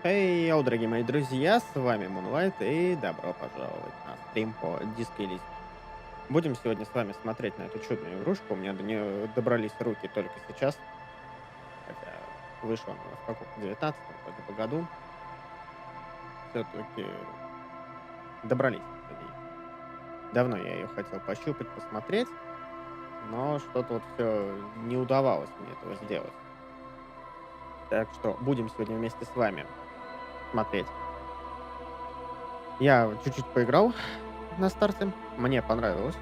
Эй, йоу, дорогие мои друзья, с вами Мунлайт и добро пожаловать на стрим по Disco Elysium. Будем сегодня с вами смотреть на эту чудную игрушку. У меня до нее добрались руки только сейчас, хотя вышла она в каком-то 19-м вроде бы году. Все-таки добрались до ней. Давно я ее хотел пощупать, посмотреть, но что-то вот все не удавалось мне этого сделать. Так что будем сегодня вместе с вами смотреть. Я чуть-чуть поиграл на старте, мне понравилось,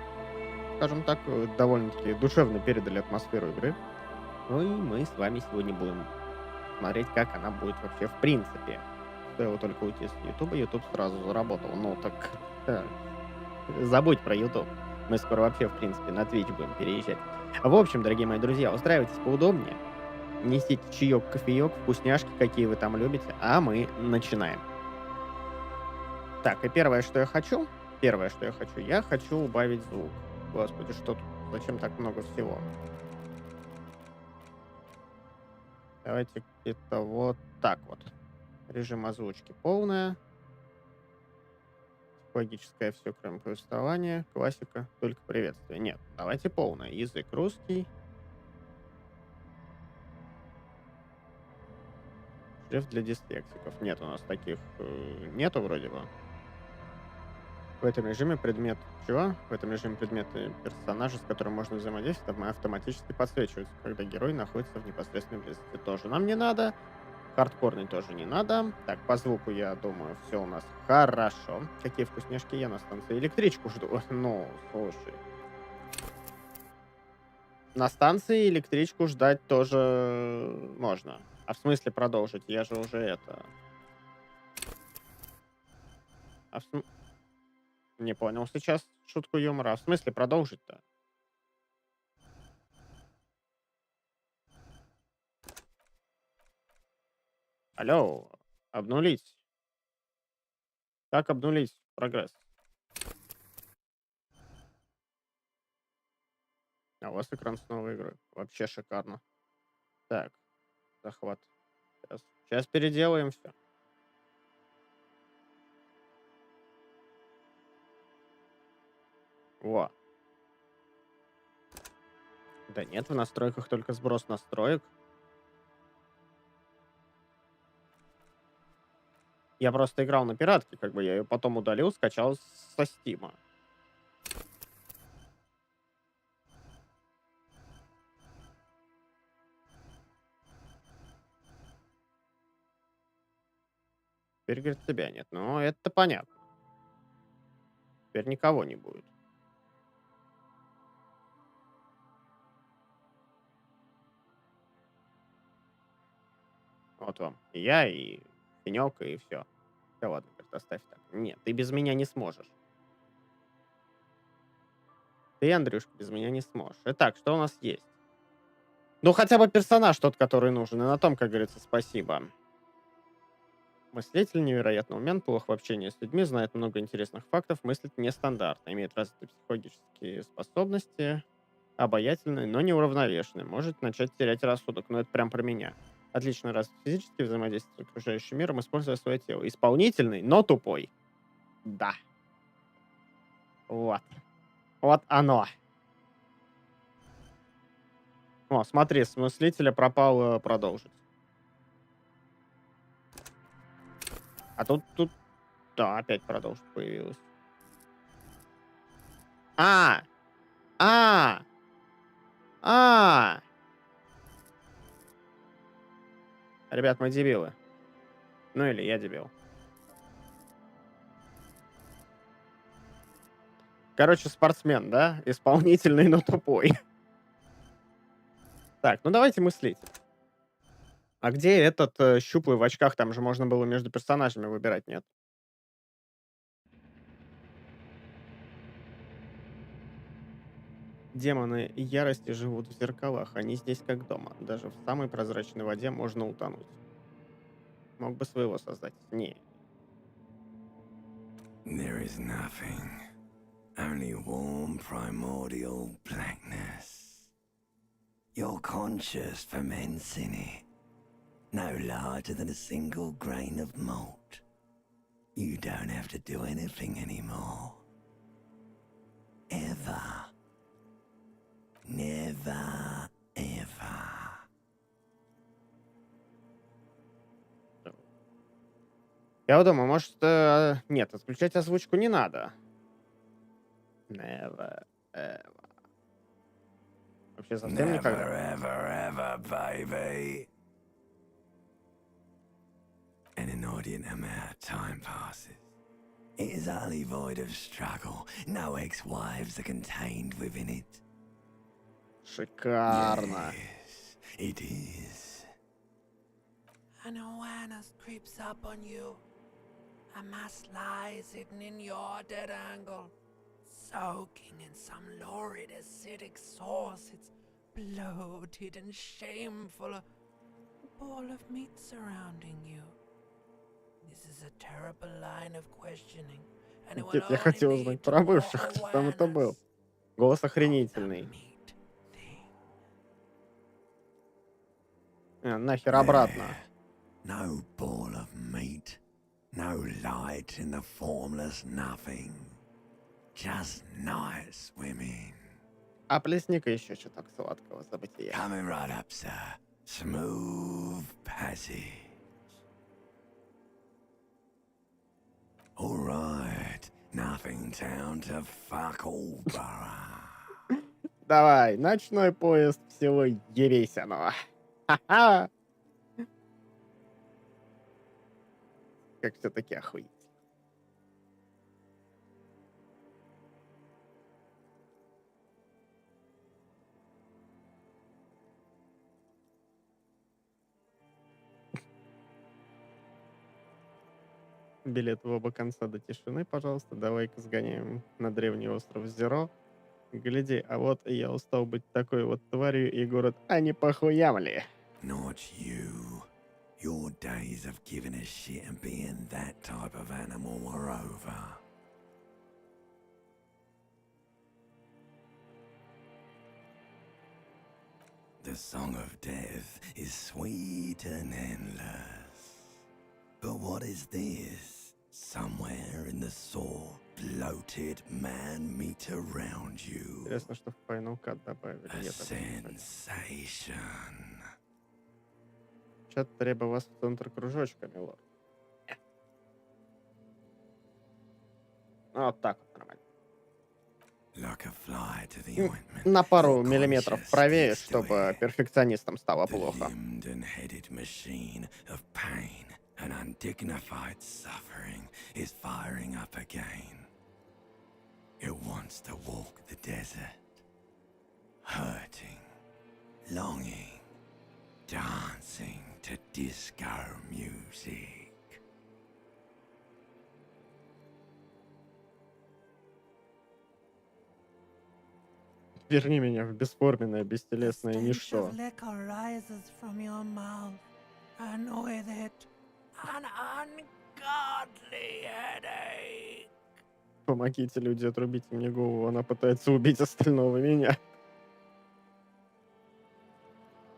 скажем так, довольно-таки душевно передали атмосферу игры. Ну и мы с вами сегодня будем смотреть, как она будет вообще в принципе. Стоило только уйти с Ютуба, Ютуб сразу заработал. Ну так, забудь про Ютуб. Мы скоро вообще, в принципе, на Twitch будем переезжать. В общем, дорогие мои друзья, устраивайтесь поудобнее, несите чаёк, кофеёк, вкусняшки, какие вы там любите, а мы начинаем. Так, и первое, что я хочу, я хочу убавить звук. Господи, что тут? Зачем так много всего? Давайте где-то вот так вот. Режим озвучки полная. Логическое все, кроме повествования. Классика, только приветствие. Нет, давайте полное. Язык русский. Шрифт для дислексиков. Нет, у нас таких нету вроде бы. В этом режиме предмет чего? В этом режиме предметы персонажа, с которым можно взаимодействовать, автоматически подсвечиваются, когда герой находится в непосредственной близости. Тоже нам не надо. Хардкорный тоже не надо. Так, по звуку, я думаю, все у нас хорошо. Какие вкусняшки, я на станции электричку жду. Ну, слушай. На станции электричку ждать тоже можно. А в смысле продолжить? Я же уже это... А в смысле... Не понял сейчас шутку юмора. А в смысле продолжить-то? Алло, обнулить. Как обнулить прогресс? А у вас экран с новой игрой. Вообще шикарно. Так, захват. Сейчас переделаем все. Во. Да нет, в настройках только сброс настроек. Я просто играл на пиратке, как бы я ее потом удалил, скачал со Стима. Теперь, говорит, тебя нет. Ну, это понятно. Теперь никого не будет. Вот вам и я, и Пенек, и все. Да ладно, говорит, оставь так. Нет, ты без меня не сможешь. Ты, Андрюшка, без меня не сможешь. Итак, что у нас есть? Ну, хотя бы персонаж тот, который нужен. И на том, как говорится, спасибо. Мыслитель невероятно умен, плох в общении с людьми, знает много интересных фактов, мыслит нестандартно, имеет развитые психологические способности, обаятельный, но неуравновешенный, может начать терять рассудок, но это прям про меня. Отлично развит физически, взаимодействует с окружающим миром, используя свое тело. Исполнительный, но тупой. Да. Вот. Вот оно. О, смотри, с мыслителя пропал продолжить. А тут, да, опять продолжить появилось. А! А! А! Ребят, мы дебилы. Ну или я дебил. Короче, спортсмен, да? Исполнительный, но тупой. Так, ну давайте мыслить. А где этот щуплый в очках? Там же можно было между персонажами выбирать, нет? Демоны ярости живут в зеркалах. Они здесь как дома. Даже в самой прозрачной воде можно утонуть. Мог бы своего создать. Не. There is nothing, only warm primordial blackness. Your conscious ferments in it. no larger than a single grain of malt. You don't have to do anything anymore. Ever. Never, ever. Я вот думаю, может, нет, отключать озвучку не надо. Never, ever. Вообще совсем Never, никогда. ever, ever, baby. An inordinate amount of time passes. It is utterly void of struggle. No ex-wives are contained within it. Шикарно. Yes, it is. An awareness creeps up on you. A mass lies hidden in your dead angle, soaking in some lurid acidic sauce. It's bloated and shameful, a ball of meat surrounding you. This is a terrible line of questioning. And it will Я хотел only узнать lead to про more бывших, кто там это был. awareness Голос of the охренительный. meat thing. Нахер обратно. No ball of meat. No light in the formless nothing. Just night swimming. А плесни-ка еще чуток сладкого забытия. Coming right up, sir. Smooth passage. All right. Nothing down to fuck all borough. Давай, ночной поезд всего Ересиного. Ха-ха! Как все-таки охуеть. Билет в оба конца до тишины, пожалуйста. Давай-ка сгоняем на древний остров Зеро. Гляди, а вот и я устал быть такой вот тварью, и город, а не похуям ли? Not you. Your days of giving a shit and being that type of animal are over. The song of death is sweet and endless. But what is this? Somewhere in the sore, bloated man meet around you. Интересно, что в Final Cut добавили. A Я так не знаю. sensation. Чат требует вас в центр кружочка, милорд. Вот так вот нормально. Like a fly to the ointment. На пару Your миллиметров conscience правее, sticks to чтобы it. перфекционистам стало The плохо. limbed and headed machine of pain and undignified suffering is firing up again. It wants to walk the desert, hurting, longing, dancing to disco music. Верни меня в бесформенное, The бестелесное stench ничто. of liquor rises from your mouth, and with it, an ungodly headache. Помогите, люди, отрубите мне голову. Она пытается убить остального меня.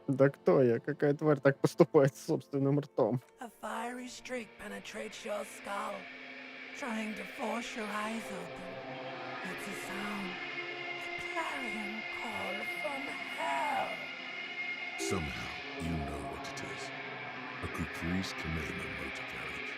Да кто я? Какая тварь так поступает с собственным ртом? A fiery streak penetrates your skull, trying to force your eyes open. It's a sound, a clarion call from hell. Somehow, you know what it is. A Caprice Canadian motor carriage.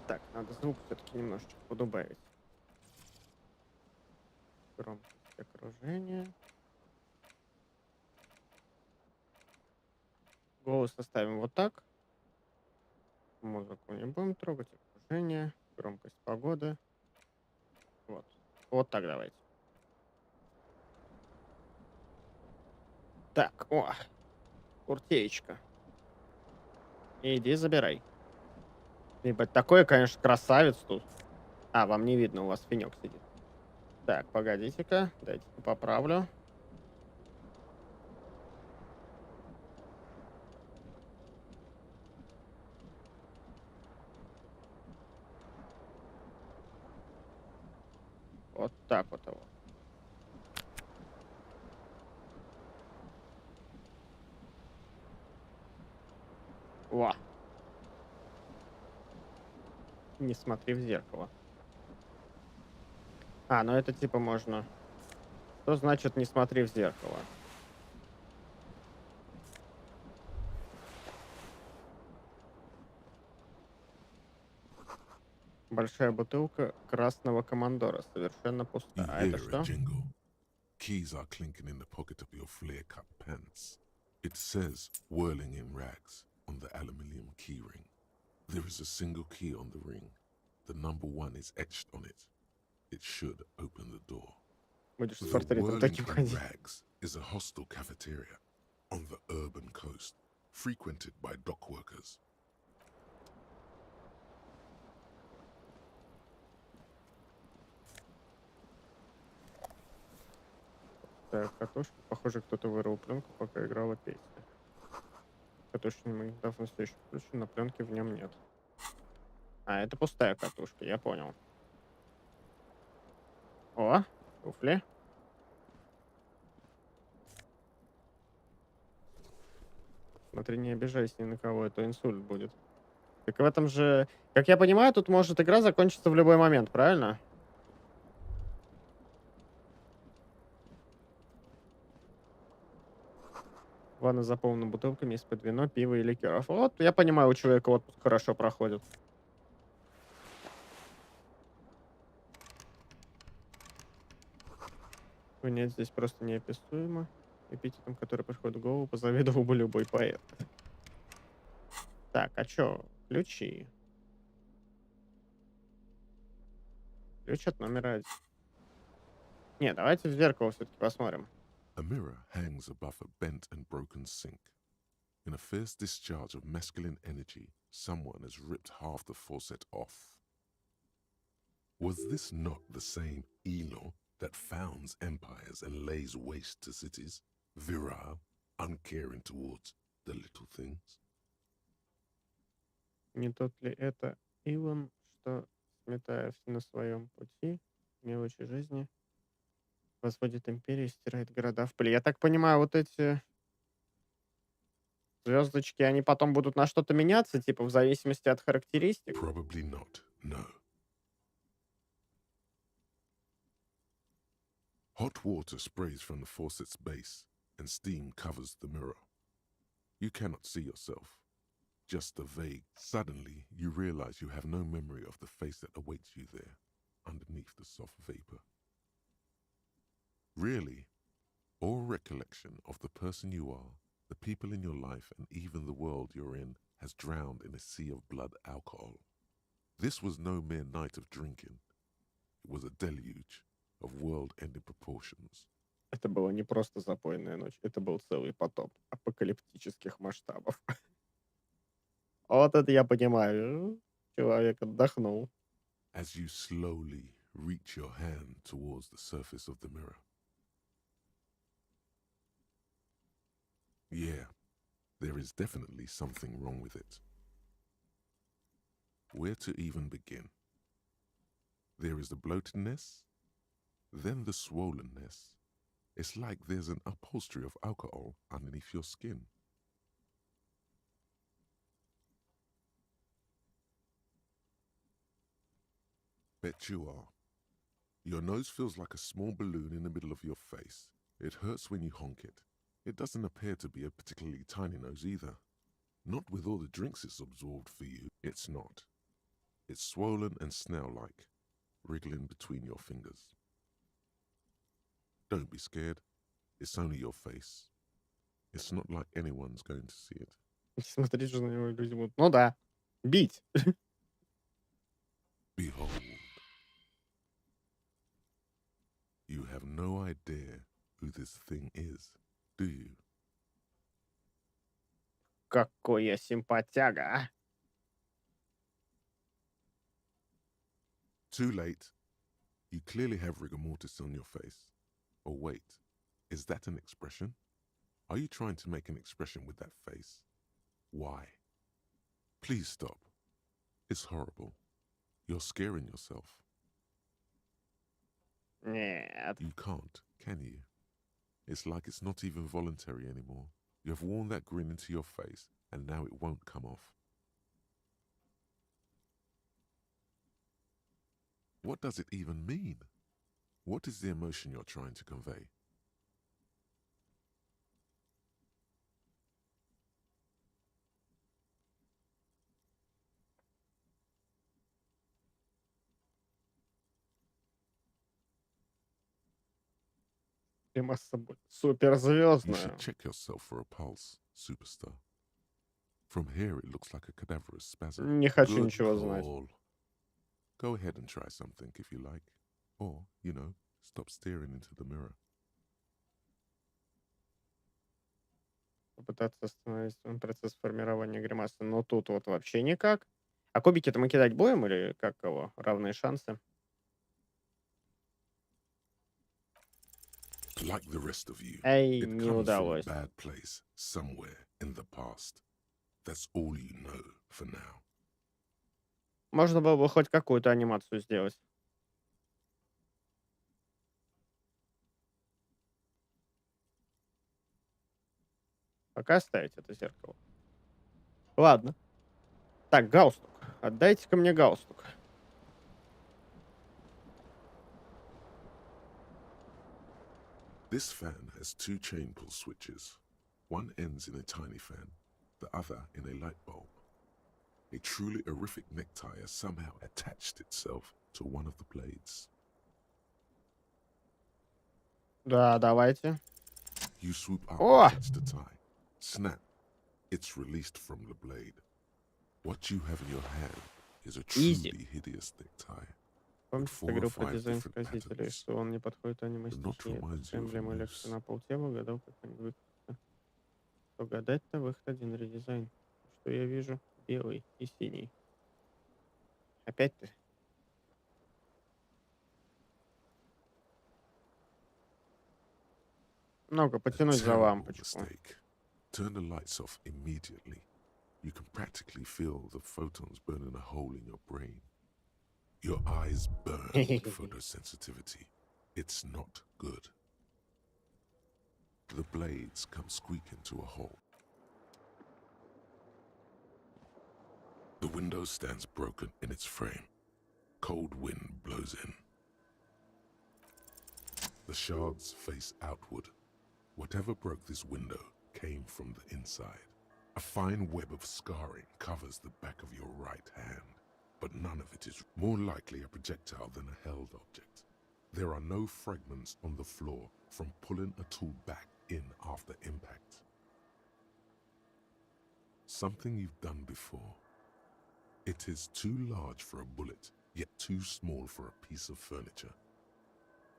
Так, надо звук все-таки немножечко подубавить. Громкость окружения. Голос оставим вот так. Музыку не будем трогать. Окружение. Громкость погоды. Вот. Вот так давайте. Так, о. Куртеечка. Иди забирай. Ебать, такой, конечно, красавец тут. А, вам не видно, у вас финек сидит. Так, погодите-ка, дайте-ка поправлю. Вот так вот его. Во. Не смотри в зеркало. А, ну это типа можно. Что значит не смотри в зеркало? Большая бутылка красного командора, совершенно пуста. You А это hear a что? jingle. Keys are clinking in the pocket of your flare-cut pants. It says, whirling in rags, on the aluminium keyring. There is a single key on the ring. The number 1 is etched on it. It should open the door. Будешь с The портретом whirling таким in ходить. rags is a hostel cafeteria on the urban coast, frequented by dock workers. Так, катушка. Похоже, кто-то вырвал пленку, пока играла песня. Катушечный магнитофон все еще включен, но пленки в нем нет. А, это пустая катушка, я понял. О, туфли. Смотри, не обижайся ни на кого, это инсульт будет. Так в этом же... Как я понимаю, тут может игра закончиться в любой момент, правильно? Ванна заполнена бутылками из-под вино, пива и ликеров. Вот, я понимаю, у человека отпуск хорошо проходит. Нет, здесь просто неописуемо. Эпитетом, который приходит в голову, позавидовал бы любой поэт. Так, а чё? Ключи. Ключ от номера 1. Не, давайте в зеркало все-таки посмотрим. A mirror hangs above a bent and broken sink. In a fierce discharge of masculine energy, someone has ripped half the faucet off. Was this not the same Elo that founds empires and lays waste to cities, virile, uncaring towards the little things? Не тот ли это Илон, что, сметая все на своем пути, мелочи жизни, возводит империю и стирает города в пыль? Я так понимаю, вот эти звездочки, они потом будут на что-то меняться, типа в зависимости от характеристик? Probably not, no. Hot water sprays from the faucet's base, and steam covers the mirror. You cannot see yourself, just a vague. Suddenly, you realize you have no memory of the face that awaits you there, underneath the soft vapor. Really, all recollection of the person you are, the people in your life, and even the world you're in has drowned in a sea of blood alcohol. This was no mere night of drinking. It was a deluge of world-ending proportions. Это была не просто запойная ночь, это был целый потоп апокалиптических масштабов. Вот это я понимаю. Человек отдохнул. As you slowly reach your hand towards the surface of the mirror. Yeah, there is definitely something wrong with it. Where to even begin? There is the bloatedness, then the swollenness. It's like there's an upholstery of alcohol underneath your skin. Bet you are. Your nose feels like a small balloon in the middle of your face. It hurts when you honk it. It doesn't appear to be a particularly tiny nose either. Not with all the drinks it's absorbed for you. It's not. It's swollen and snail-like, wriggling between your fingers. Don't be scared. It's only your face. It's not like anyone's going to see it. Смотреть же на него люди будут. Ну да. Бить. Behold. You have no idea who this thing is, do you? Какой я симпатяга, а? Too late. You clearly have rigor mortis on your face. Or wait, is that an expression? Are you trying to make an expression with that face? Why? Please stop. It's horrible. You're scaring yourself. Нет. You can't, can you? It's like it's not even voluntary anymore. You have worn that grin into your face, and now it won't come off. What does it even mean? What is the emotion you're trying to convey? Прямо с собой. You should Суперзвездная. check yourself for a pulse, superstar. From here, it looks like a cadaverous spasm. Не хочу Good ничего знать. call. Go ahead and try something if you like. Or, you know, stop staring into the mirror. Попытаться остановить процесс формирования гримасы. Но тут вот вообще никак. А кубики-то мы кидать будем или как кого? Равные шансы? Like the rest of you, Эй, it не comes from a удалось. bad place somewhere in the past. That's all you know for now. Можно было бы хоть какую-то анимацию сделать. Пока оставить это зеркало. Ладно. Так, галстук. Отдайте-ка мне галстук. This fan has two chain pull switches. One ends in a tiny fan, the other in a light bulb. A truly horrific necktie has somehow attached itself to one of the blades. Да, давайте. You swoop up О! and catch the tie. Snap. It's released from the blade. What you have in your hand is a Easy. truly hideous necktie. Помните, four or говорил про five дизайн different сказителей, patterns. что он не подходит аниме The knot стихии. Это reminds you of a эмблема noose. лекции на полтемы, угадал, как они выглядят. Угадать-то выход один редизайн. Что я вижу? Белый и синий. Опять ты. Ну-ка, A потянуть за terrible лампочку. mistake. Turn the lights off immediately. You can practically feel the photons burning a hole in your brain. Your eyes burn with photosensitivity. It's not good. The blades come squeaking to a halt. The window stands broken in its frame. Cold wind blows in. The shards face outward. Whatever broke this window came from the inside. A fine web of scarring covers the back of your right hand, but none of it is more likely a projectile than a held object. There are no fragments on the floor from pulling a tool back in after impact. Something you've done before. It is too large for a bullet, yet too small for a piece of furniture.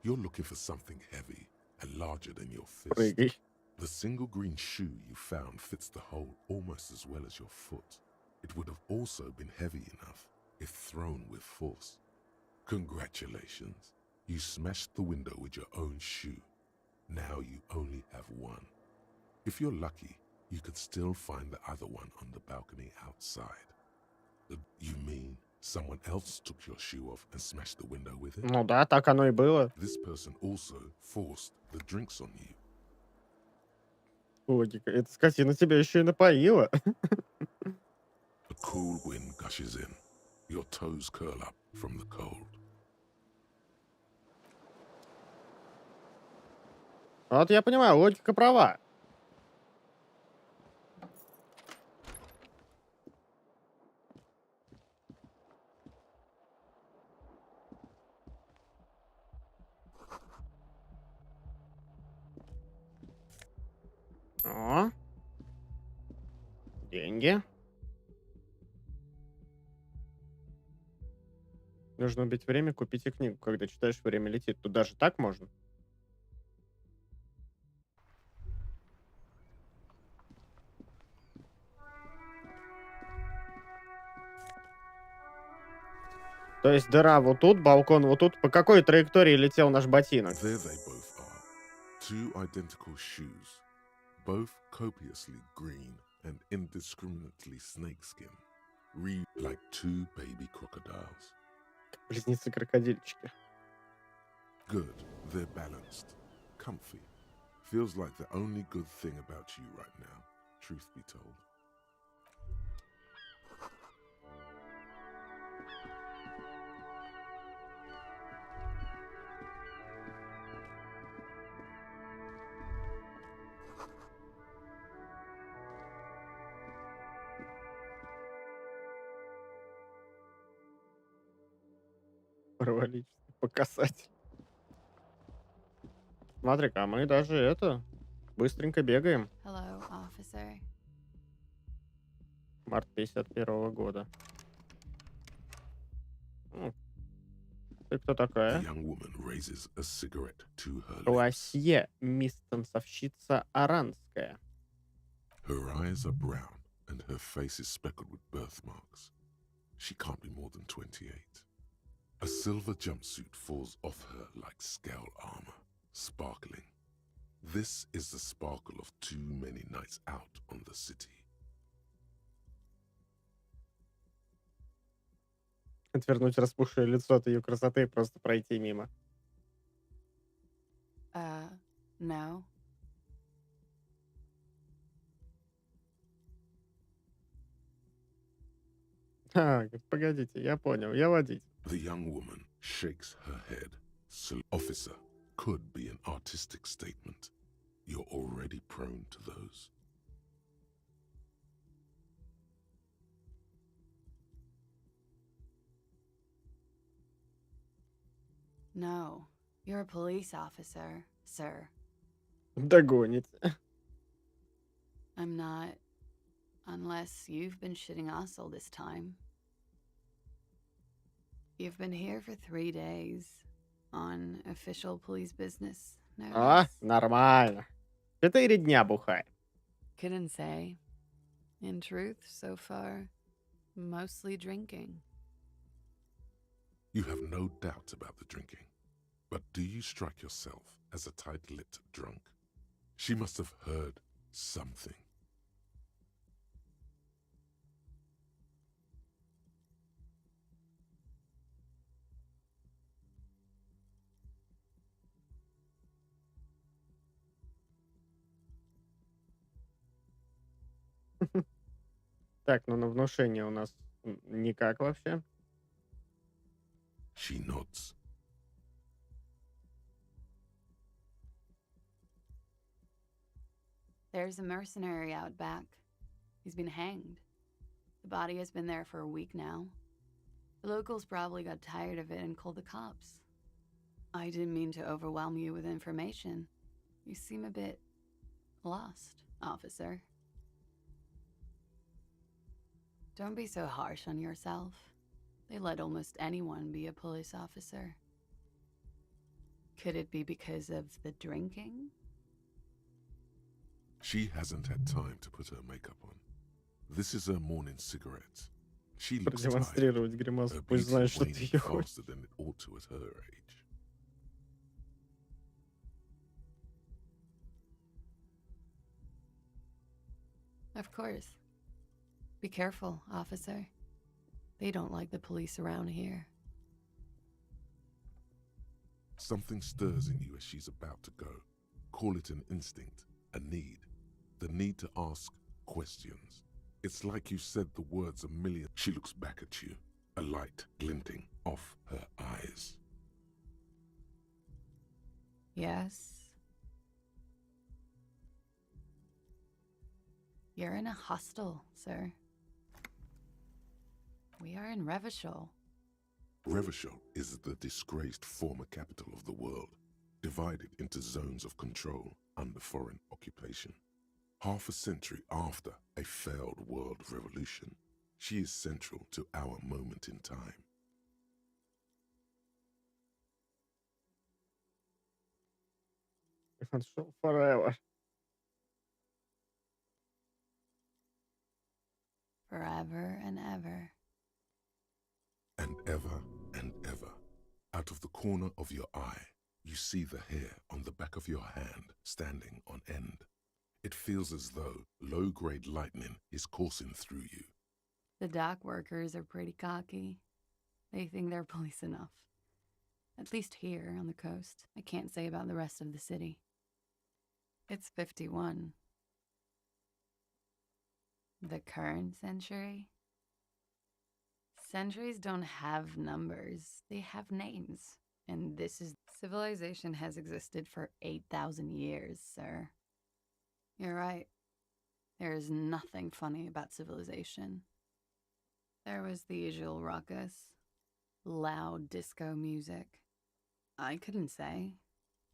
You're looking for something heavy and larger than your fist. Прыгай. The single green shoe you found fits the hole almost as well as your foot. It would have also been heavy enough if thrown with force. Congratulations. You smashed the window with your own shoe. Now you only have one. If you're lucky, you could still find the other one on the balcony outside. You mean someone else took your shoe off and smashed the window with it? Ну да, так оно и было. This person also forced the drinks on you. Логика. Эта скотина тебя еще и напоила. A cool wind gushes in. Your toes curl up from the cold. Вот я понимаю, логика права. О. Деньги. Нужно убить время, купите книгу. Когда читаешь, время летит. Тут даже так можно? То есть дыра вот тут, балкон вот тут. По какой траектории летел наш ботинок? There they both are. Two identical shoes. Both copiously green and indiscriminately snakeskin. Read like two baby crocodiles. Близнецы-крокодильчики. Good, they're balanced, comfy. Feels like the only good thing about you right now, truth be told. Провалить по касатель. Смотри-ка, а мы даже это быстренько бегаем. Hello, officer. Март 51 года. Ты кто The такая? young woman raises a cigarette to her lips. Классе, мисс танцовщица аранская. Her eyes are brown and her face is speckled with birthmarks. She can't be more than 28. A silver jumpsuit falls off her like scale armor, sparkling. This is the sparkle of too many nights out on the city. Отвернуть распухшее лицо от ее красоты и просто пройти мимо. No. Погодите, я понял, я водитель. The young woman shakes her head. Officer could be an artistic statement. You're already prone to those. No. You're a police officer, sir. Догоните. I'm not. Unless you've been shitting us all this time. You've been here for 3 days. On official police business. А, Notice. нормально. 4 дня бухай. Couldn't say. In truth, so far, mostly drinking. You have no doubt about the drinking. But do you strike yourself as a tight-lipped drunk? She must have heard something. Так, ну на внушение у нас никак вообще. She nods. There's a mercenary out back. He's been hanged. The body has been there for a week now. The locals probably got tired of it and called the cops. I didn't mean to overwhelm you with information. You seem a bit lost, officer. Don't be so harsh on yourself. They let almost anyone be a police officer. Could it be because of the drinking? She hasn't had time to put her makeup on. This is her morning cigarette. She looks tired. Продемонстрировать гримасу. Her Пусть beats знает, are что ты waning ее хочешь. faster than it ought to at her age. Of course. Be careful, officer. They don't like the police around here. Something stirs in you as she's about to go. Call it an instinct, a need. The need to ask questions. It's like you said the words a million. She looks back at you, a light glinting off her eyes. Yes? You're in a hostel, sir. We are in Revachol. Revachol is the disgraced former capital of the world, divided into zones of control under foreign occupation. Half a century after a failed world revolution, she is central to our moment in time. Forever. Forever and ever. And ever and ever, out of the corner of your eye, you see the hair on the back of your hand standing on end. It feels as though low-grade lightning is coursing through you. The dock workers are pretty cocky. They think they're police enough. At least here on the coast. I can't say about the rest of the city. It's 51. The current century? Centuries don't have numbers, they have names. And this is civilization has existed for 8,000 years, sir. You're right. There is nothing funny about civilization. There was the usual ruckus, loud disco music. I couldn't say.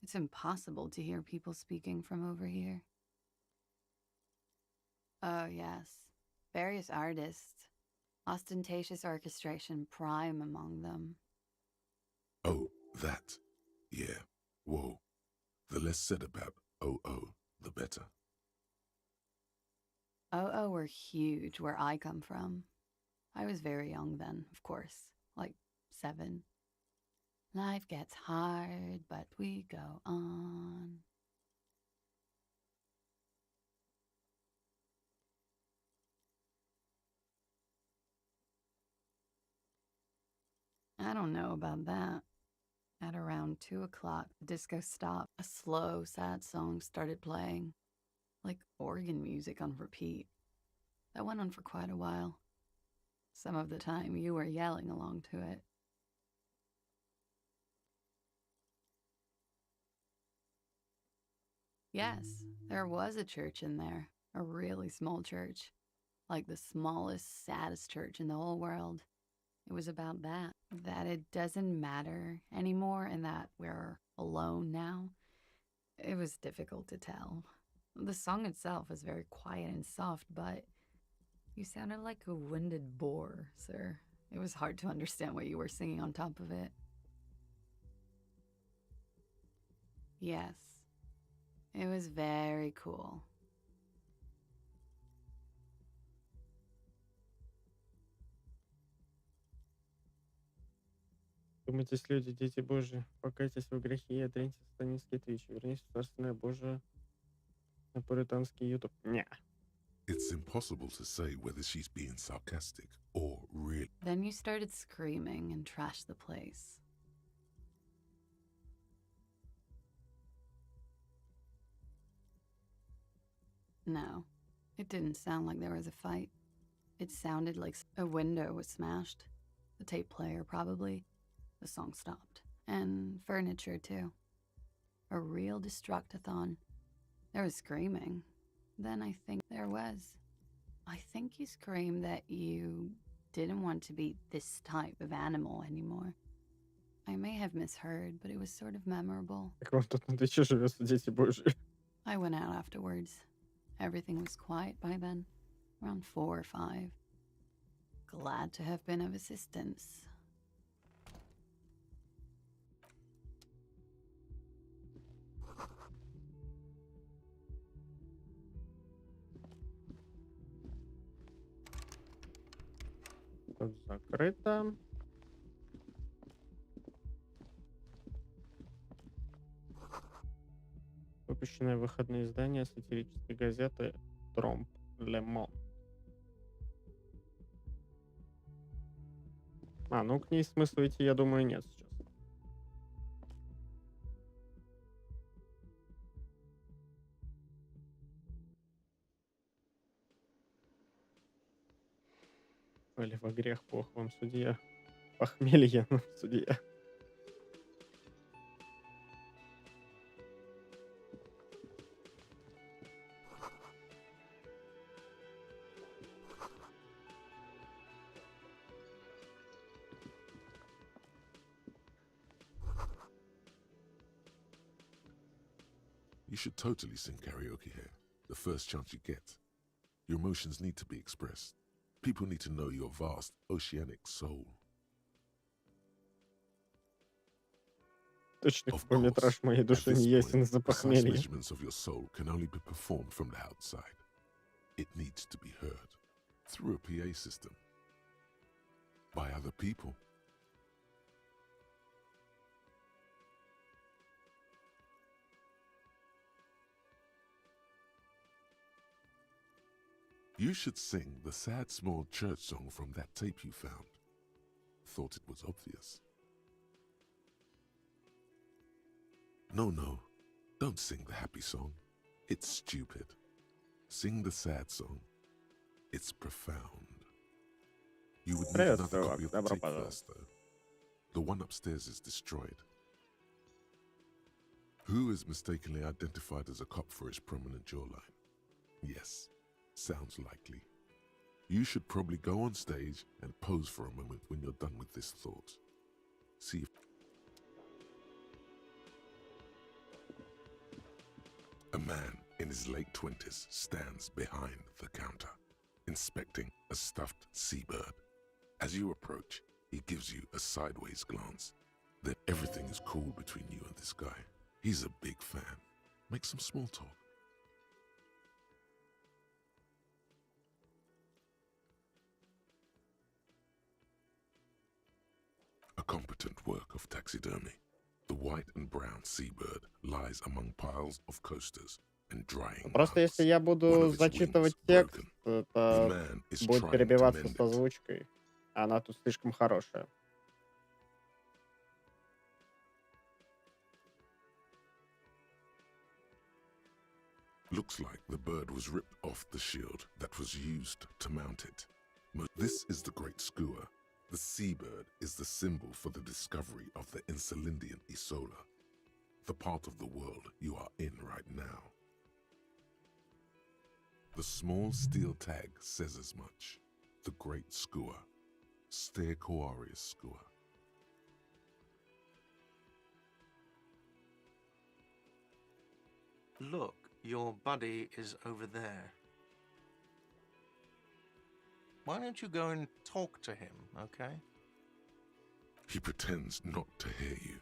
It's impossible to hear people speaking from over here. Oh, yes. Various artists. Ostentatious orchestration prime among them. Oh, that. Yeah. Whoa. The less said about OO, the better. OO were huge where I come from. I was very young then, of course. Like 7. Life gets hard, but we go on. I don't know about that. At around 2 o'clock, the disco stopped. A slow, sad song started playing, like organ music on repeat. That went on for quite a while. Some of the time, you were yelling along to it. Yes, there was a church in there. A really small church. Like the smallest, saddest church in the whole world. It was about that. That it doesn't matter anymore and that we're alone now. It was difficult to tell. The song itself was very quiet and soft, but you sounded like a winded boar, sir. It was hard to understand what you were singing on top of it. Yes, it was very cool. Думайтесь, люди, дети Божьи, покайтесь в грехи и отриньте сатанинские твичи. Вернись в Царственное Божие на пуританский ютуб. Не. It's impossible to say whether she's being sarcastic or really. Then you started screaming and trashed the place. No, it didn't sound like there was a fight. It sounded like a window was smashed. The tape player, probably. The song stopped. And furniture, too. A real destructathon. There was screaming. Then I think there was. I think you screamed that you didn't want to be this type of animal anymore. I may have misheard, but it was sort of memorable. Как вам тут на Твиче живется, дети Божьи? I went out afterwards. Everything was quiet by then. Around 4 or 5. Glad to have been of assistance. Тут закрыто. Выпущенное выходное издание сатирической газеты «Тромп Ле Мон». Ну к ней смысла идти, я думаю, нет сейчас. Или во грех Бог вам судья. Похмелье, судья. You should totally sing karaoke here, the first chance you get. Your emotions need to be expressed. People need to know your vast, oceanic soul. Точный Of хронометраж course, моей at души this не ясен point, из-за precise похмелья. measurements of your soul can only be performed from the outside. It needs to be heard through a PA system by other people. You should sing the sad small church song from that tape you found. Thought it was obvious. No, no. Don't sing the happy song. It's stupid. Sing the sad song. It's profound. You would need Привет, another чувак. copy of the Добро tape пожаловать. first, though. The one upstairs is destroyed. Who is mistakenly identified as a cop for his prominent jawline? Yes, sounds likely. You should probably go on stage and pose for a moment when you're done with this thought. See if a man in his late 20s stands behind the counter, inspecting a stuffed seabird. As you approach, he gives you a sideways glance. Then everything is cool between you and this guy. He's a big fan. Make some small talk. A competent work of taxidermy. The white and brown seabird lies among piles of coasters and drying Просто mugs. если я One буду of its зачитывать wings текст, broken. The это man is будет trying to перебиваться mend с it. озвучкой. Она тут слишком хорошая. Looks like the bird was ripped off the shield that was used to mount it. This is the great skua. The seabird is the symbol for the discovery of the Insulindian Isola, the part of the world you are in right now. The small steel tag says as much. The great skua. Stegosaurus skua. Look, your buddy is over there. Why don't you go and talk to him, okay? He pretends not to hear you,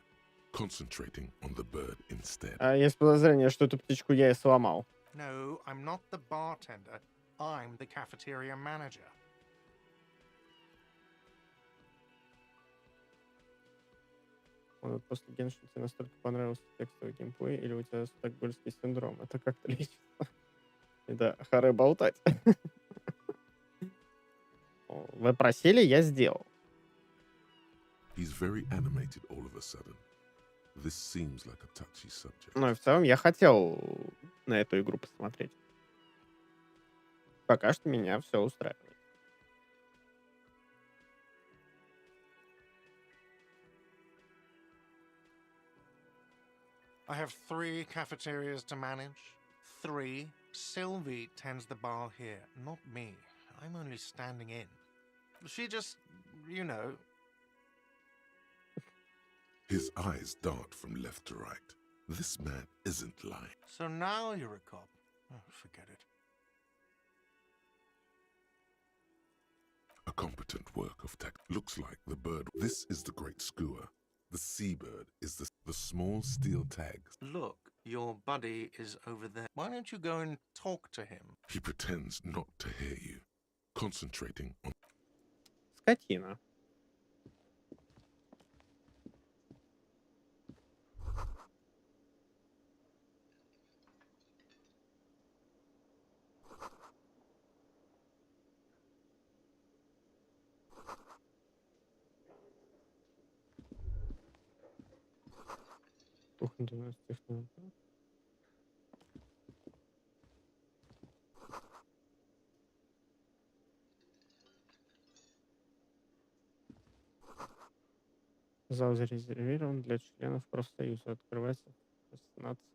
concentrating on the bird instead. А есть подозрение, что эту птичку я и сломал. No, I'm not the bartender. I'm the cafeteria manager. Вот после Геншина тебе настолько понравился текстовый геймплей, или у тебя стокгольмский синдром? Это как-то лечится. И да, харе болтать. Вы просили, я сделал. He's very animated all of a sudden. This seems like a touchy subject. Ну и в целом я хотел на эту игру посмотреть. Пока что меня все устраивает. I have 3 cafeterias to manage. 3. Sylvie tends the bar here, not me. I'm only standing in. She just, you know. His eyes dart from left to right. This man isn't lying. So now you're a cop. Oh, forget it. A competent work of tech. Looks like the bird. This is the great skua. The seabird is the small steel tag. Look, your buddy is over there. Why don't you go and talk to him? He pretends not to hear you, concentrating on. Скотина. Ух, 12 технологий. Зал зарезервирован для членов профсоюза. Открывается в 16:00.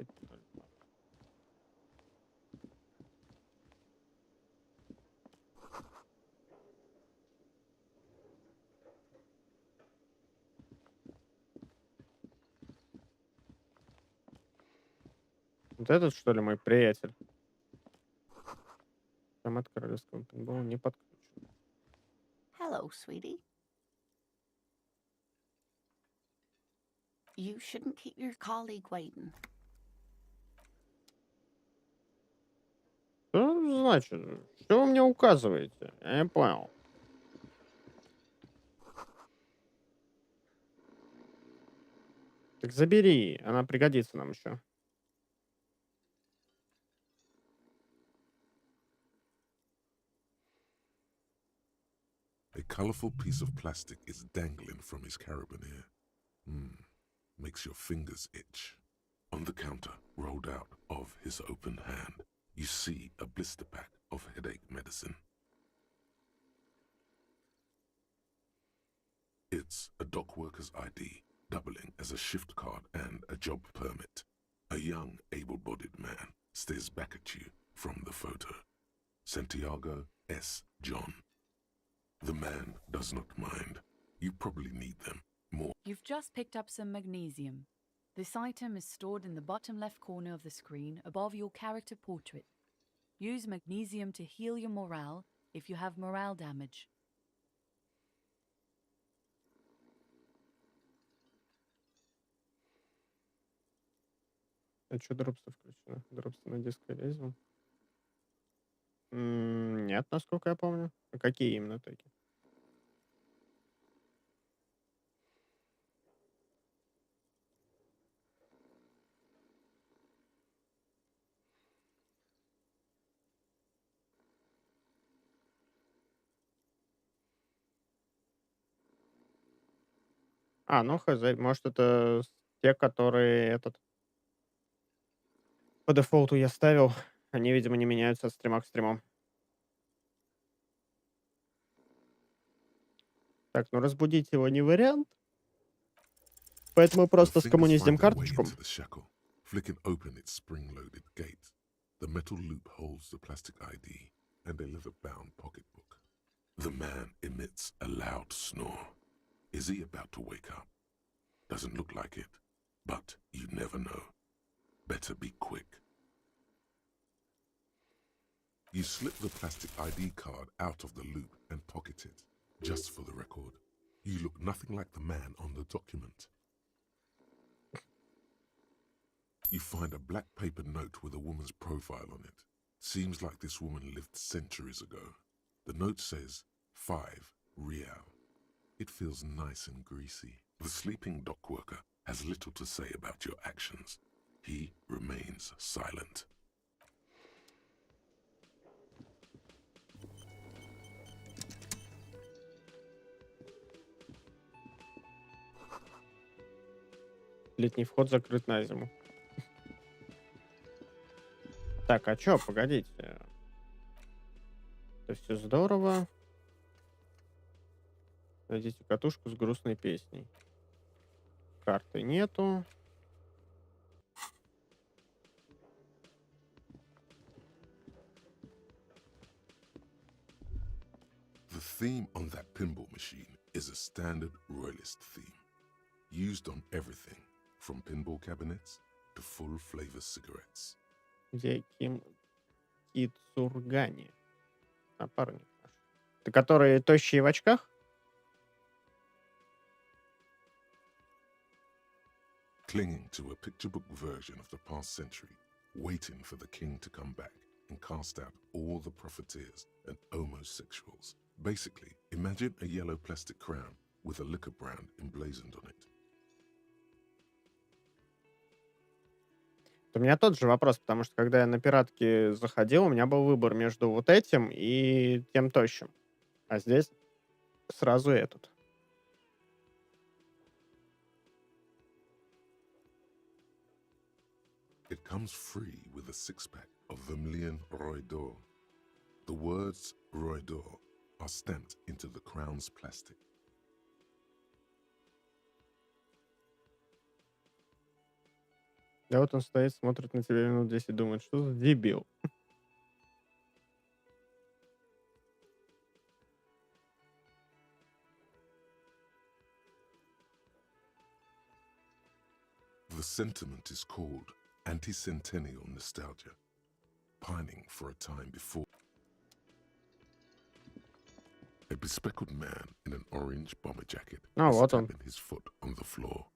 Вот этот, что ли, мой приятель? Там от королевского пинбола не подключен. Hello, sweetie. You shouldn't keep your colleague waiting. Что значит? Что вы мне указываете? Я не понял. Так забери, она пригодится нам еще. A colorful piece of plastic is dangling from his carabiner. Makes your fingers itch. On the counter, rolled out of his open hand, you see a blister pack of headache medicine. It's a dock worker's ID, doubling as a shift card and a job permit. A young, able-bodied man stares back at you from the photo. Santiago S. John. The man does not mind. You probably need them more. You've just picked up some magnesium. This item is stored in the bottom left corner of the screen above your character portrait. Use magnesium to heal your morale if you have morale damage. А что дропсы включено? Дропсы на Disco Elysium? Нет, насколько я помню. А какие именно теки? Ну хз, может это те, которые по дефолту я ставил. Они, видимо, не меняются от стрима к стриму. Так, ну разбудить его не вариант. Поэтому просто скоммуниздим карточку. Flicking open its spring-loaded gate, the metal loop holds the plastic ID and a leather-bound pocketbook. The man emits a loud snore. Is he about to wake up? Doesn't look like it, but you never know. Better be quick. You slip the plastic ID card out of the loop and pocket it. Just for the record, you look nothing like the man on the document. You find a black paper note with a woman's profile on it. Seems like this woman lived centuries ago. The note says, 5 real. It feels nice and greasy. The sleeping dock worker has little to say about your actions. He remains silent. Летний вход закрыт на зиму. Так, а чё, погодите. Это все здорово. Найдите катушку с грустной песней. Карты нету. The theme on that pinball machine is a standard royalist theme, used on everything from pinball cabinets to full flavor cigarettes. Где Кицургани? Напарник наш. Ты которые тощие в очках? Clinging to a picture book version of the past century, waiting for the king to come back and cast out all the profiteers and homosexuals. Basically, imagine a yellow plastic crown with a liquor brand emblazoned on it. У меня тот же вопрос, потому что когда я на пиратке заходил, у меня был выбор между вот этим и тем тощим. А здесь сразу этот. It comes free with a six-pack of Vermilion Roy d'Or. The words Roy d'Or are stamped into the crown's plastic. Да вот он стоит, смотрит на тебя минут 10, думает, что за дебил. The sentiment is called anti-centennial nostalgia, pining for a time before. A bespectacled man in an orange bomber jacket is вот он. tapping his foot on the floor.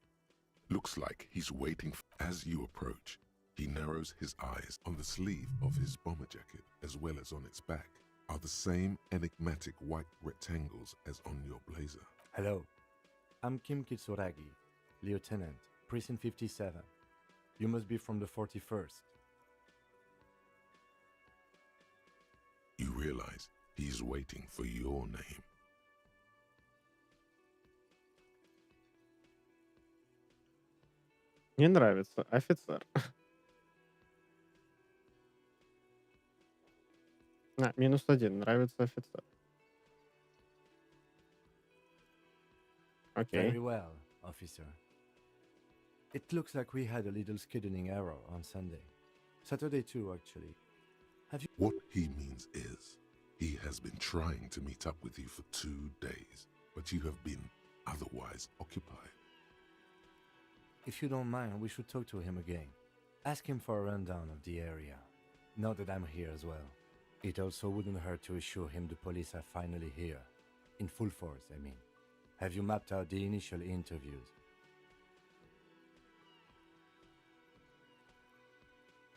Looks like he's waiting. As you approach, he narrows his eyes. On the sleeve of his bomber jacket, as well as on its back, are the same enigmatic white rectangles as on your blazer. Hello, I'm Kim Kitsuragi, Lieutenant, Precinct 57. You must be from the 41st. You realize he's waiting for your name. Не нравится офицер. -1. Нравится офицер. Окей. Very well, officer. It looks like we had a little scheduling error on Sunday. Saturday too, actually. What he means is, he has been trying to meet up with you for 2 days, but you have been otherwise occupied. If you don't mind, we should talk to him again. Ask him for a rundown of the area. Now that I'm here as well. It also wouldn't hurt to assure him the police are finally here. In full force, I mean. Have you mapped out the initial interviews?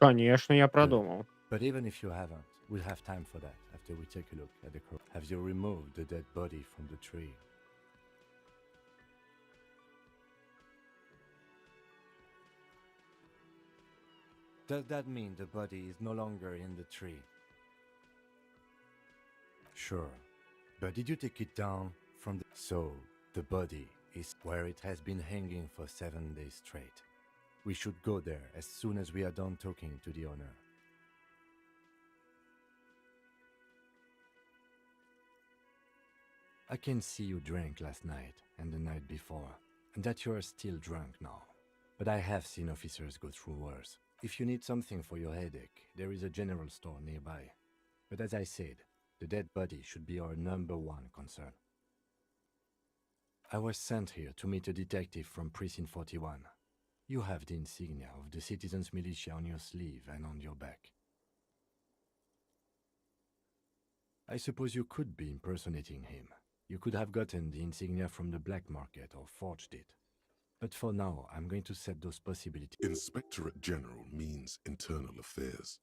Конечно, я продумал. But even if you haven't, we'll have time for that after we take a look at the crew. Have you removed the dead body from the tree? Does that mean the body is no longer in the tree? Sure. But did you take it down from the... So, the body is where it has been hanging for 7 days straight. We should go there as soon as we are done talking to the owner. I can see you drank last night and the night before, and that you are still drunk now. But I have seen officers go through worse. If you need something for your headache, there is a general store nearby. But as I said, the dead body should be our #1 concern. I was sent here to meet a detective from Precinct 41. You have the insignia of the citizens' militia on your sleeve and on your back. I suppose you could be impersonating him. You could have gotten the insignia from the black market or forged it. But for now, I'm going to set those possibilities. Inspectorate General means internal affairs.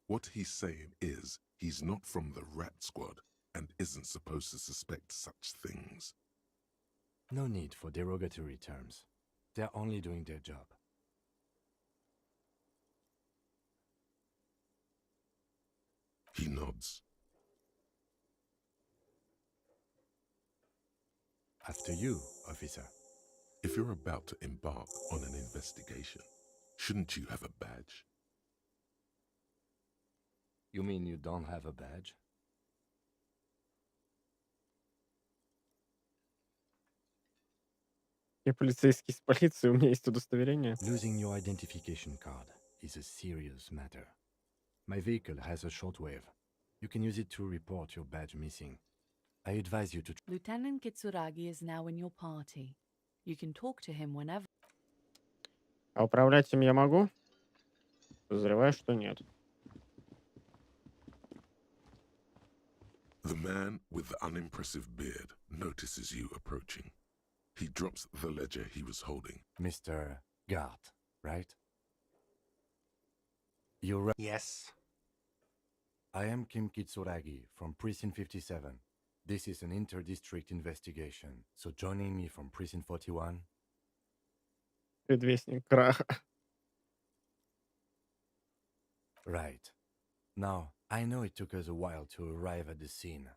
What he's saying is, he's not from the rat squad and isn't supposed to suspect such things. No need for derogatory terms. They're only doing their job. He nods. After you, officer. If you're about to embark on an investigation, shouldn't you have a badge? You mean you don't have a badge? Я полицейский с полиции, у меня есть удостоверение. Losing your identification card is a serious matter. My vehicle has a shortwave. You can use it to report your badge missing. I advise you to... Lieutenant Kitsuragi is now in your party. You can talk to him whenever. А управлять им я могу? Подозреваю, что нет. The man with the unimpressive beard notices you approaching. He drops the ledger he was holding. Mr. Gart, right? You're right. Yes. I am Kim Kitsuragi from Precinct 57. This is an inter-district investigation, so joining me from Precinct 41... Предвестник краха. Right. Now, I know it took us a while to arrive at the scene.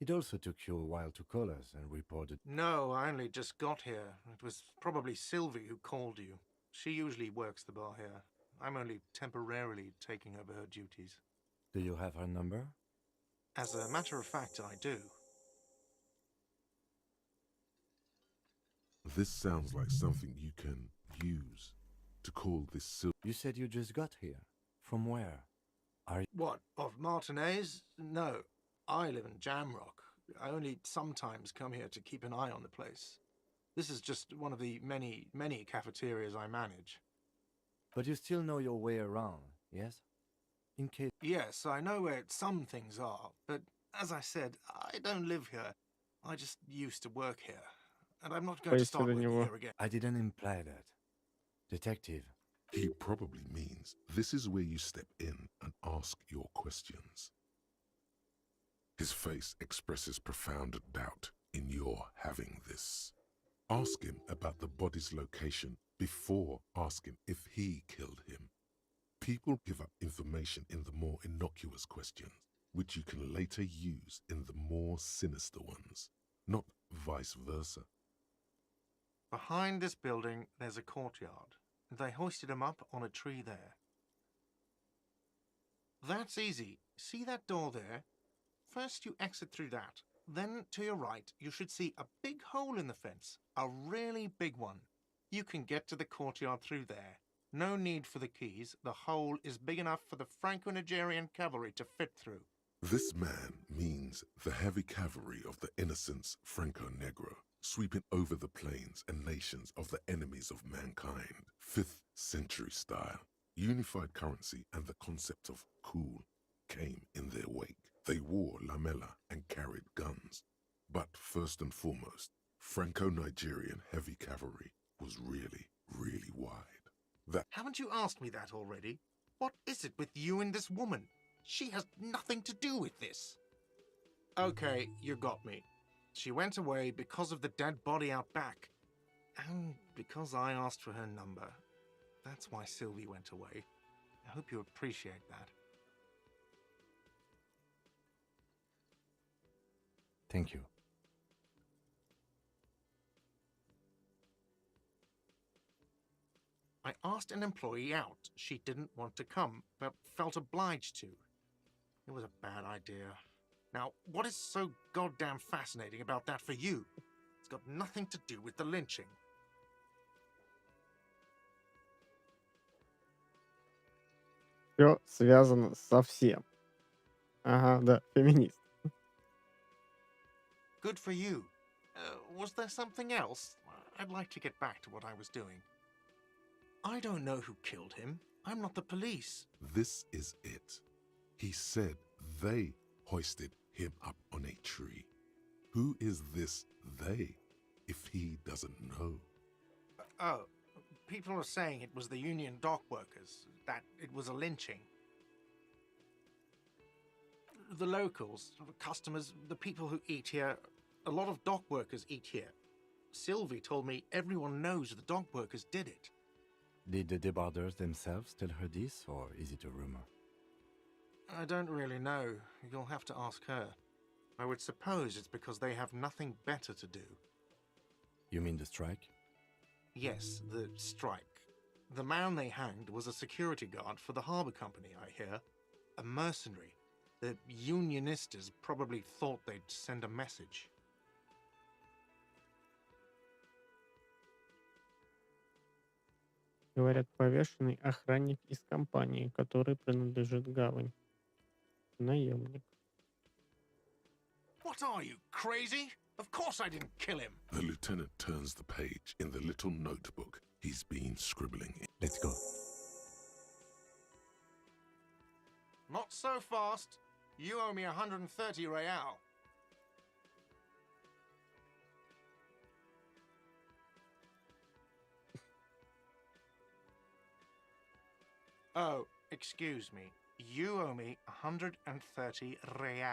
It also took you a while to call us and report it. No, I only just got here. It was probably Sylvie who called you. She usually works the bar here. I'm only temporarily taking over her duties. Do you have her number? As a matter of fact, I do. This sounds like something you can use to call this You said you just got here. From where? Are you... What, of Martinez? No, I live in Jamrock. I only sometimes come here to keep an eye on the place. This is just one of the many, many cafeterias I manage. But you still know your way around, yes? In case... Yes, I know where some things are, but as I said, I don't live here. I just used to work here. And I'm not going to start working here again. I didn't imply that. Detective. He probably means this is where you step in and ask your questions. His face expresses profound doubt in your having this. Ask him about the body's location before asking if he killed him. People give up information in the more innocuous questions, which you can later use in the more sinister ones, not vice versa. Behind this building, there's a courtyard. They hoisted him up on a tree there. That's easy. See that door there? First you exit through that. Then to your right, you should see a big hole in the fence. A really big one. You can get to the courtyard through there. No need for the keys. The hole is big enough for the Franco-Nigerian cavalry to fit through. This man means the heavy cavalry of the innocents Franco-Negro, sweeping over the plains and nations of the enemies of mankind. 5th century style. Unified currency and the concept of cool came in their wake. They wore lamella and carried guns. But first and foremost, Franco-Nigerian heavy cavalry was really, really wide. Haven't you asked me that already? What is it with you and this woman? She has nothing to do with this. Okay, you got me. She went away because of the dead body out back. And because I asked for her number. That's why Sylvie went away. I hope you appreciate that. Thank you. I asked an employee out. She didn't want to come, but felt obliged to. It was a bad idea. Now, what is so goddamn fascinating about that for you? It's got nothing to do with the lynching. Все связано со всем. Ага, да, феминист. Good for you. Was there something else? I'd like to get back to what I was doing. I don't know who killed him. I'm not the police. This is it. He said they hoisted him up on a tree. Who is this they, if he doesn't know? Oh, people are saying it was the union dock workers, that it was a lynching. The locals, the customers, the people who eat here, a lot of dock workers eat here. Sylvie told me everyone knows the dock workers did it. Did the debarders themselves tell her this, or is it a rumor? I don't really know. You'll have to ask her. I would suppose it's because they have nothing better to do. You mean the strike? Yes, the strike. The man they hanged was a security guard for the harbour company, I hear. A mercenary. The unionistas probably thought they'd send a message. Говорят, повешенный охранник из компании, который принадлежит гавань. Наемник. What are you, crazy? Of course I didn't kill him. The lieutenant turns the page in the little notebook he's been scribbling in. Let's go. Not so fast. You owe me 130 real. Oh, excuse me. You owe me 130 real.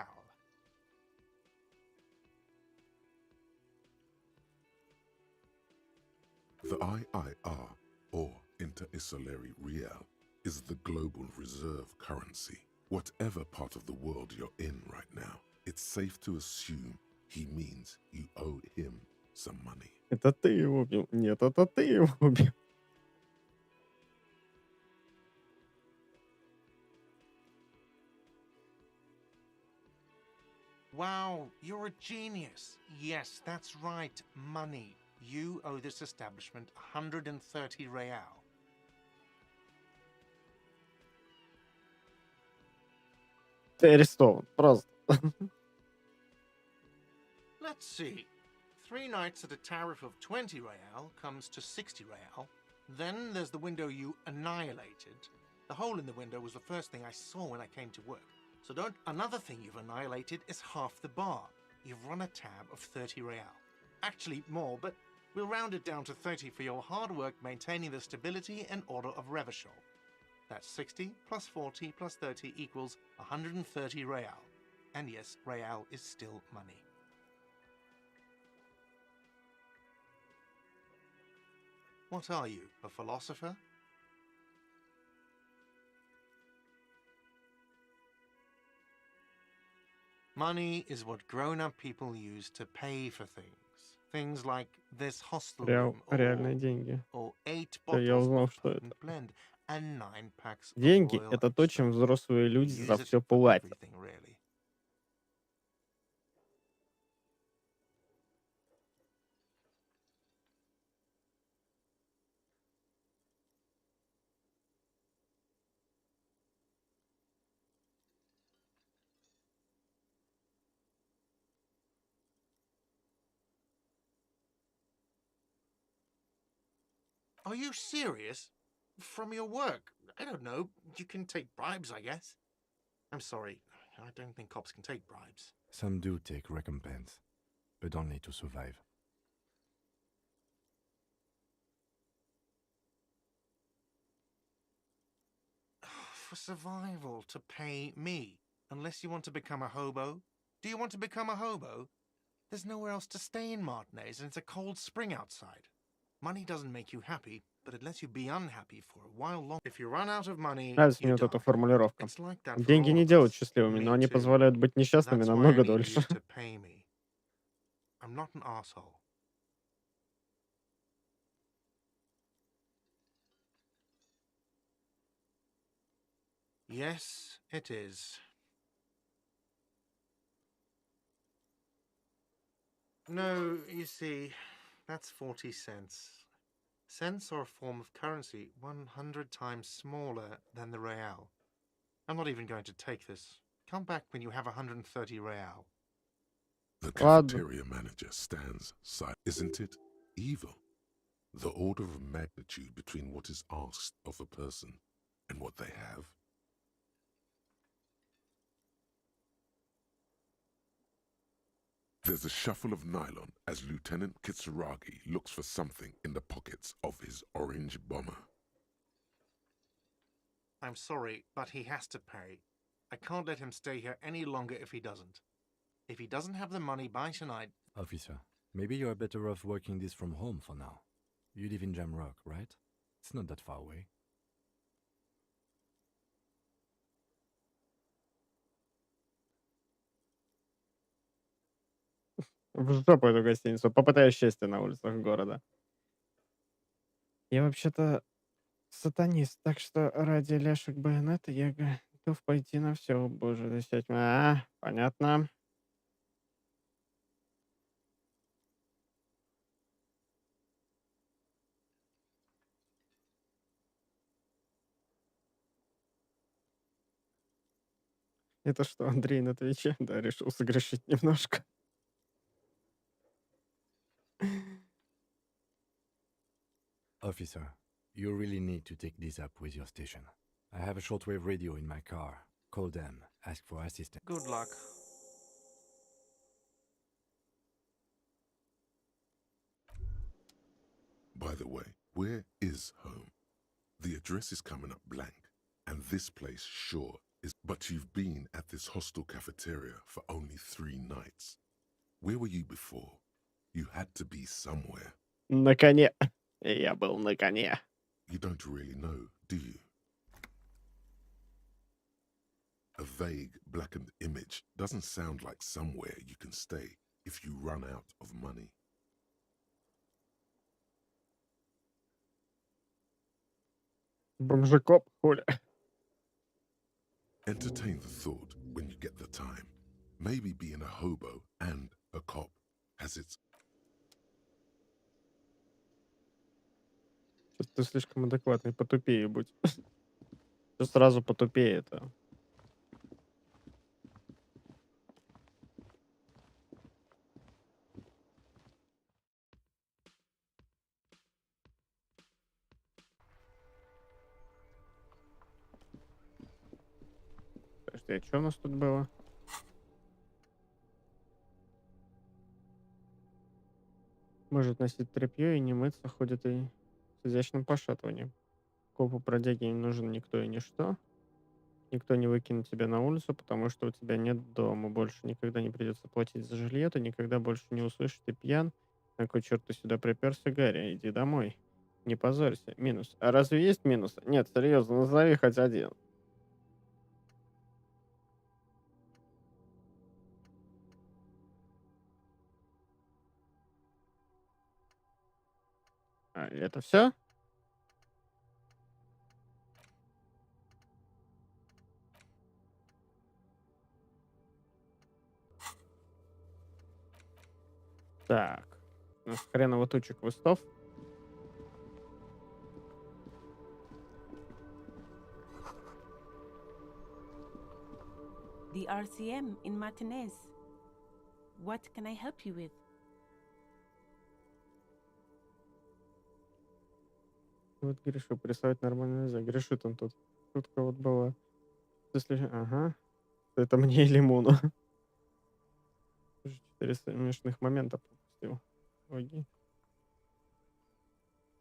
The IIR, or Inter-Isolary Real, is the global reserve currency. Whatever part of the world you're in right now, it's safe to assume he means you owe him some money. Это ты его убил. Нет, это ты его убил. Wow, you're a genius. Yes, that's right, money. You owe this establishment 130 real. Ты арестован. Просто. Let's see. 3 nights at a tariff of 20 real comes to 60 real. Then there's the window you annihilated. The hole in the window was the first thing I saw when I came to work. So don't. Another thing you've annihilated is half the bar. You've run a tab of 30 real. Actually, more, but we'll round it down to 30 for your hard work maintaining the stability and order of Revachol. That's 60 plus 40 plus 30 equals 130 real. And yes, real is still money. What are you, a philosopher? Money is what grown-up people use to pay for things. Things like this hostel room Реальные деньги. or 8 Да, я bottles узнал, of что potent это. blend and 9 packs of Деньги — Royal это то, чем Extra. взрослые люди Use за it все for платят. everything, really. Are you serious? From your work? I don't know. You can take bribes, I guess. I'm sorry. I don't think cops can take bribes. Some do take recompense, but only to survive. For survival, to pay me. Unless you want to become a hobo. Do you want to become a hobo? There's nowhere else to stay in Martinez, and it's a cold spring outside. Money doesn't make you happy, but it lets you be unhappy for a while long. If you run out of money, Нравится you мне вот эта die. формулировка. It's like that for Деньги all не of делают us. счастливыми, но Me они too. позволяют быть несчастными That's why I намного need дольше. you to pay me. I'm not an asshole. Yes, it is. No, you see, that's 40 cents. Cents are a form of currency 100 times smaller than the real. I'm not even going to take this. Come back when you have 130 real. The Ладно. cafeteria manager stands silent. Isn't it evil? The order of magnitude between what is asked of a person and what they have. There's a shuffle of nylon as Lieutenant Kitsuragi looks for something in the pockets of his orange bomber. I'm sorry, but he has to pay. I can't let him stay here any longer if he doesn't. If he doesn't have the money by tonight... Officer, maybe you're better off working this from home for now. You live in Jamrock, right? It's not that far away. В жопу эту гостиницу. Попытаюсь счастья на улицах города. Я вообще-то сатанист, так что ради ляшек байонета я готов пойти на все. О, боже, да сядь. Понятно. Это что, Андрей на Твиче? Да, решил согрешить немножко. Officer, you really need to take this up with your station. I have a shortwave radio in my car. Call them, ask for assistance. Good luck. By the way, where is home? The address is coming up blank, and this place sure is. But you've been at this hostel cafeteria for only 3 nights. Where were you before? You had to be somewhere. На коне. Я был на коне. You don't really know, do you? A vague, blackened image doesn't sound like somewhere you can stay if you run out of money. Бомжекоп, хуля. Entertain the thought when you get the time. Maybe being a hobo and a cop has its... Что-то ты слишком адекватный, потупее будь. Что сразу потупее это. Подожди, а что у нас тут было? Может носить тряпье и не мыться, ходит и с изящным пошатыванием. Копу бродяги не нужен никто и ничто. Никто не выкинет тебя на улицу, потому что у тебя нет дома. Больше никогда не придется платить за жилье, ты никогда больше не услышишь, ты пьян. На кой черт ты сюда приперся, Гарри? Иди домой. Не позорься. Минус. А разве есть минусы? Нет, серьезно, назови хоть один. Это все? Так. У нас хреново туча квестов. The RCM in Martinez. What can I help you with? Вот грешу присылать нормальную язык. Грешу там тут. Шутка вот была. Если... Ага. Это мне или Муну. Уже 4 смешных момента пропустил. Ой.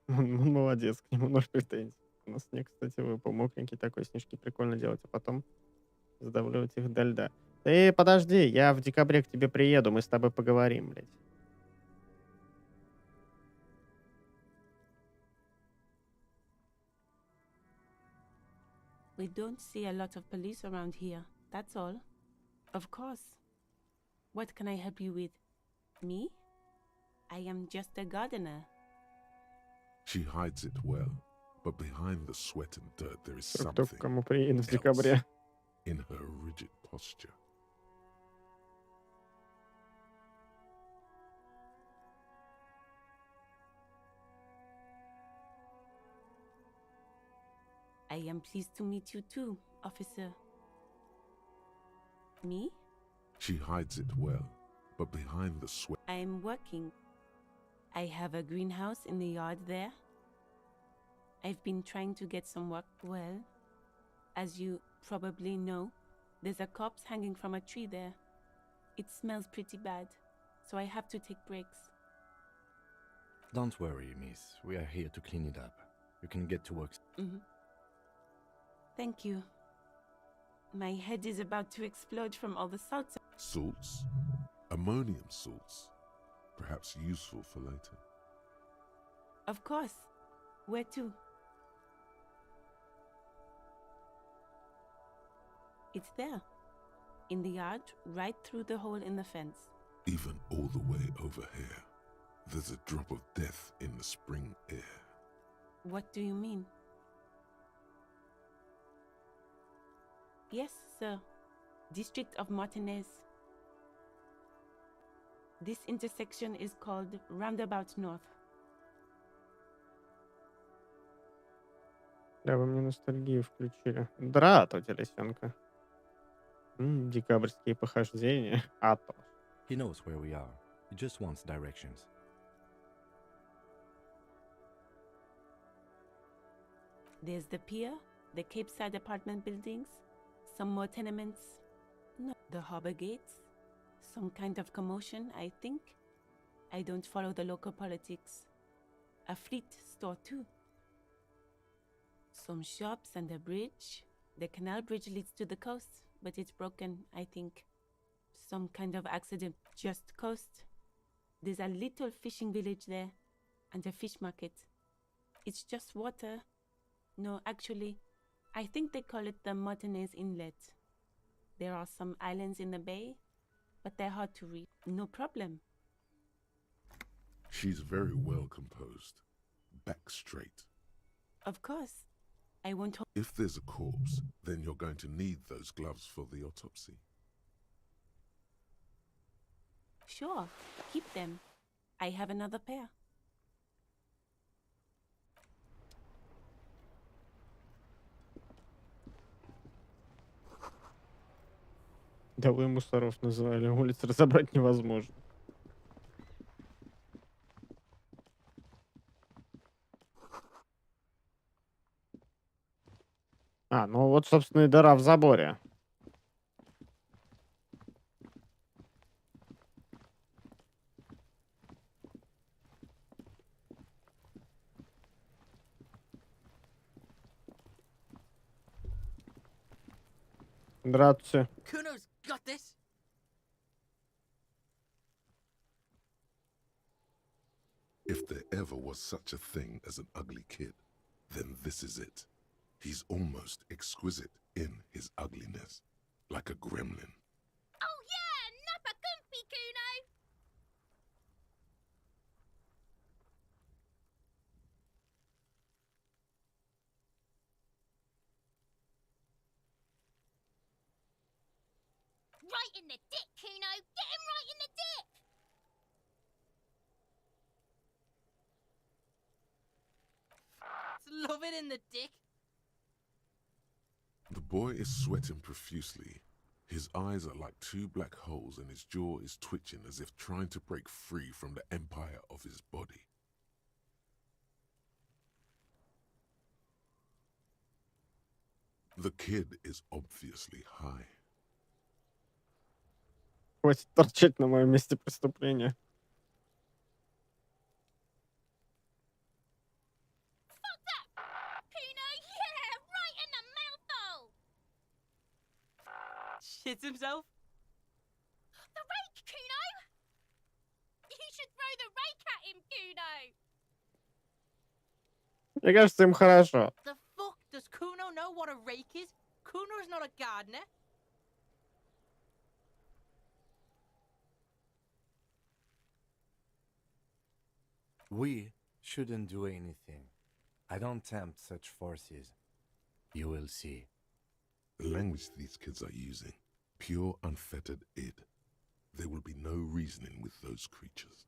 Мун молодец, к нему 0 претензий. У нас снег, кстати, выпал. Мокренький такой, снежки прикольно делать, а потом задавливать их до льда. Ты подожди, я в декабре к тебе приеду, мы с тобой поговорим, блядь. We don't see a lot of police around here, that's all. Of course. What can I help you with? Me? I am just a gardener. She hides it well, but behind the sweat and dirt there is Кто something к кому приедет в else декабре. in her rigid posture. I am pleased to meet you too, officer. Me? She hides it well, but behind the sweat... I am working. I have a greenhouse in the yard there. I've been trying to get some work. Well, as you probably know, there's a corpse hanging from a tree there. It smells pretty bad, so I have to take breaks. Don't worry, miss. We are here to clean it up. You can get to work. Thank you. My head is about to explode from all the salts. Salts? Ammonium salts. Perhaps useful for later. Of course. Where to? It's there. In the yard, right through the hole in the fence. Even all the way over here, there's a drop of death in the spring air. What do you mean? Yes, sir. District of Martinez. This intersection is called Roundabout North. Да, вы мне ностальгию включили. Здравствуйте, лисенка. Декабрьские похождения. А то. He knows where we are. He just wants directions. There's the pier, the Cape Side apartment buildings, some more tenements. No, the harbor gates. Some kind of commotion, I think. I don't follow the local politics. A fleet store too. Some shops and a bridge. The canal bridge leads to the coast, but it's broken, I think. Some kind of accident. Just coast. There's a little fishing village there, and a fish market. It's just water. No, actually, I think they call it the Martinez Inlet. There are some islands in the bay, but they're hard to reach. No problem. She's very well composed. Back straight. Of course. I won't hold. If there's a corpse, then you're going to need those gloves for the autopsy. Sure, keep them. I have another pair. Да вы мусоров называли, улиц разобрать невозможно. Ну вот, собственно, и дыра в заборе. Здравствуйте. Kuno's got this. If there ever was such a thing as an ugly kid, then this is it. He's almost exquisite in his ugliness, like a gremlin. Oh yeah, nappa comfy, Kuno! right in the dick, Kuno. Get him right in the dick. Love it in the dick. The boy is sweating profusely. His eyes are like two black holes and his jaw is twitching as if trying to break free from the empire of his body. The kid is obviously high. Хватит торчать на моем месте преступления. Fuck that, Kuno. Yeah, right in the mouthhole. Shits himself. The rake, Kuno. You should throw the rake at him, Kuno. Мне кажется, им хорошо. The fuck? Does Kuno know what a rake is? Kuno is not a gardener. We shouldn't do anything. I don't tempt such forces. You will see. The language these kids are using, pure unfettered id. There will be no reasoning with those creatures.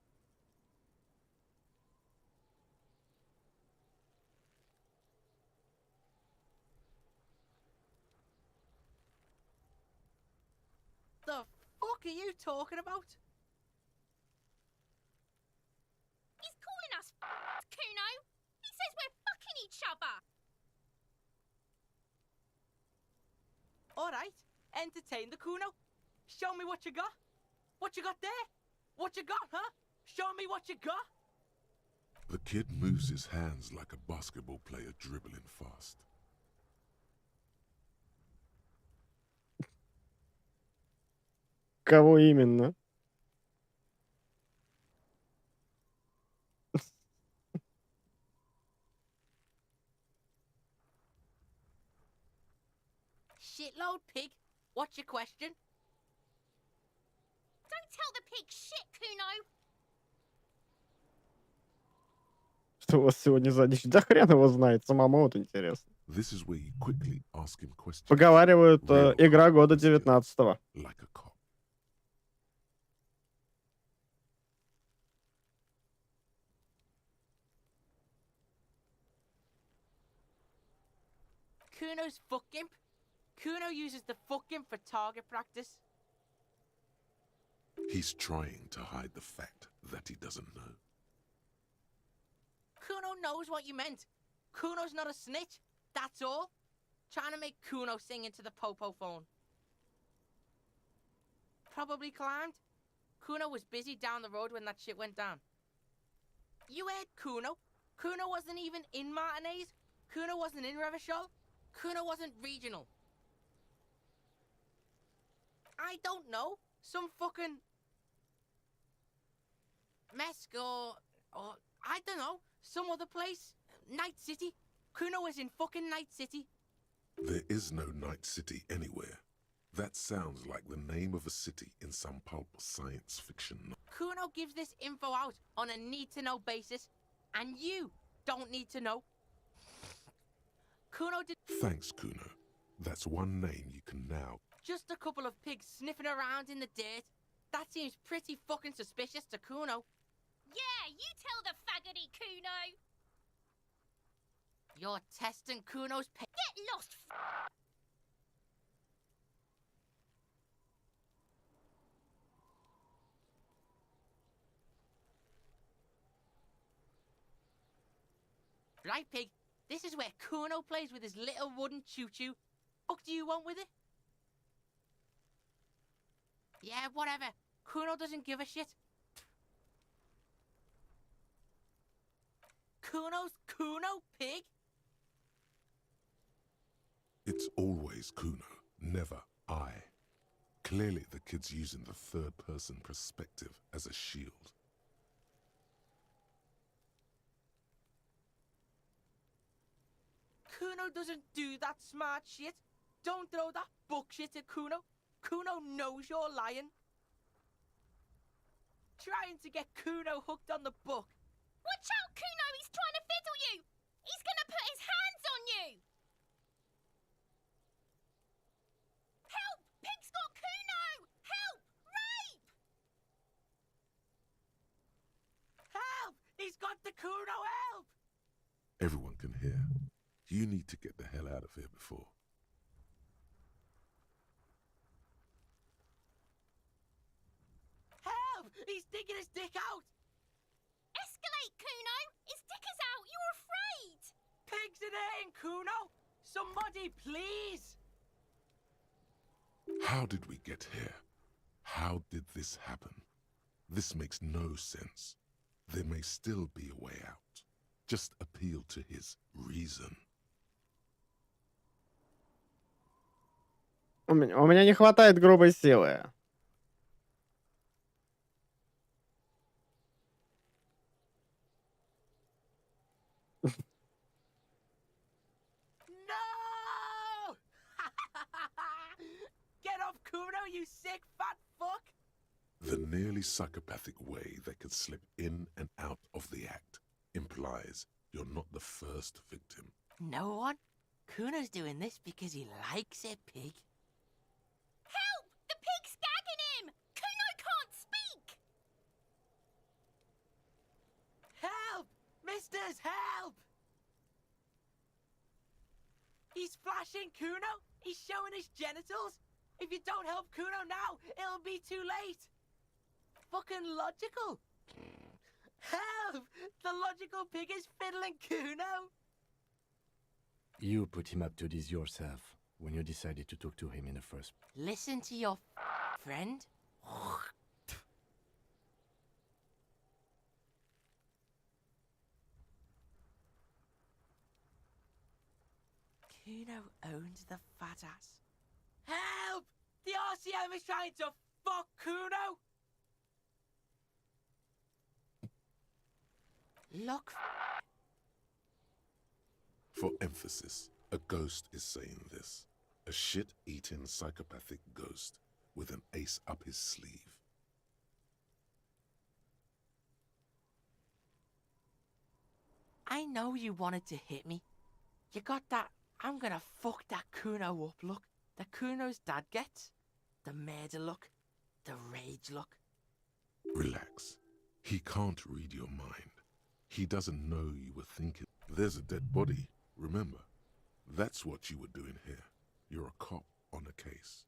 The fuck are you talking about? He's calling us Kuno. He says we're fucking each other. Alright, entertain the Kuno. Show me what you got. What you got there? What you got, huh? Show me what you got. The kid moves his hands like a basketball player dribbling fast. Кого именно? Shitload pig. What's your question? Don't tell the pig shit, Kuno. Что у вас сегодня за дичь? Да хрен его знает, самому вот интересно. This is where you quickly ask him questions. Поговаривают, Real игра года questions, 19-го. like a cop. Kuno's fuck imp. Kuno uses the fuck imp for target practice. He's trying to hide the fact that he doesn't know. Kuno knows what you meant. Kuno's not a snitch. That's all. Trying to make Kuno sing into the popo phone. Probably climbed. Kuno was busy down the road when that shit went down. You heard Kuno. Kuno wasn't even in Martinez. Kuno wasn't in Revachol. Kuno wasn't regional. I don't know. Some fucking Mesk or I don't know. Some other place. Night City. Kuno was in fucking Night City. There is no Night City anywhere. That sounds like the name of a city in some pulp science fiction. Kuno gives this info out on a need-to-know basis, and you don't need to know. Kuno did Thanks, Kuno. That's one name you can now. just a couple of pigs sniffing around in the dirt. That seems pretty fucking suspicious to Kuno. Yeah, you tell the faggoty, Kuno. You're testing Kuno's Get lost, Right, pig? This is where Kuno plays with his little wooden choo-choo. What do you want with it? Yeah, whatever. Kuno doesn't give a shit. Kuno's Kuno, pig? It's always Kuno, never I. Clearly the kid's using the third-person perspective as a shield. Kuno doesn't do that smart shit. Don't throw that book shit at Kuno. Kuno knows you're lying. Trying to get Kuno hooked on the book. Watch out, Kuno! He's trying to fiddle you! He's gonna put his hands on you! Help! Pig's got Kuno! want the Kuno help! Everyone can hear. You need to get the hell out of here before. Help! He's digging his dick out! Escalate, Kuno! His dick is out! You're afraid! Pigs in here, Kuno! Somebody, please! How did we get here? How did this happen? This makes no sense. There may still be a way out. Just appeal to his reason. У меня не хватает грубой силы. No! Get off, Kuno, you sick fat fuck! The nearly psychopathic way they could slip in and out of the act implies you're not the first victim. No one? Kuno's doing this because he likes it, pig. Help! The pig's gagging him! Kuno can't speak! Help! Misters, help! He's flashing Kuno! He's showing his genitals! If you don't help Kuno now, it'll be too late! Fucking logical! Help! The logical pig is fiddling Kuno! You put him up to this yourself when you decided to talk to him in the first. Listen to your friend. Kuno owns the fat ass. Help! The RCM is trying to fuck Kuno! Look. For emphasis, a ghost is saying this. A shit-eating psychopathic ghost with an ace up his sleeve. I know you wanted to hit me. You got that I'm gonna fuck that Kuno up look that Kuno's dad gets. The murder look. The rage look. Relax. He can't read your mind. He doesn't know you were thinking. There's a dead body, remember? That's what you were doing here. You're a cop on a case.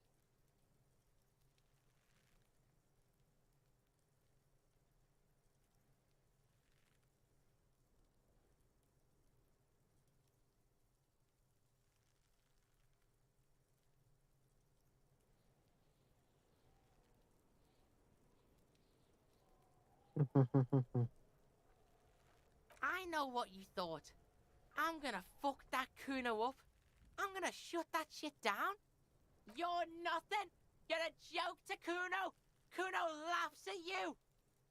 I know what you thought. I'm gonna fuck that Kuno up. I'm gonna shut that shit down. You're nothing. You're a joke to Kuno. Kuno laughs at you.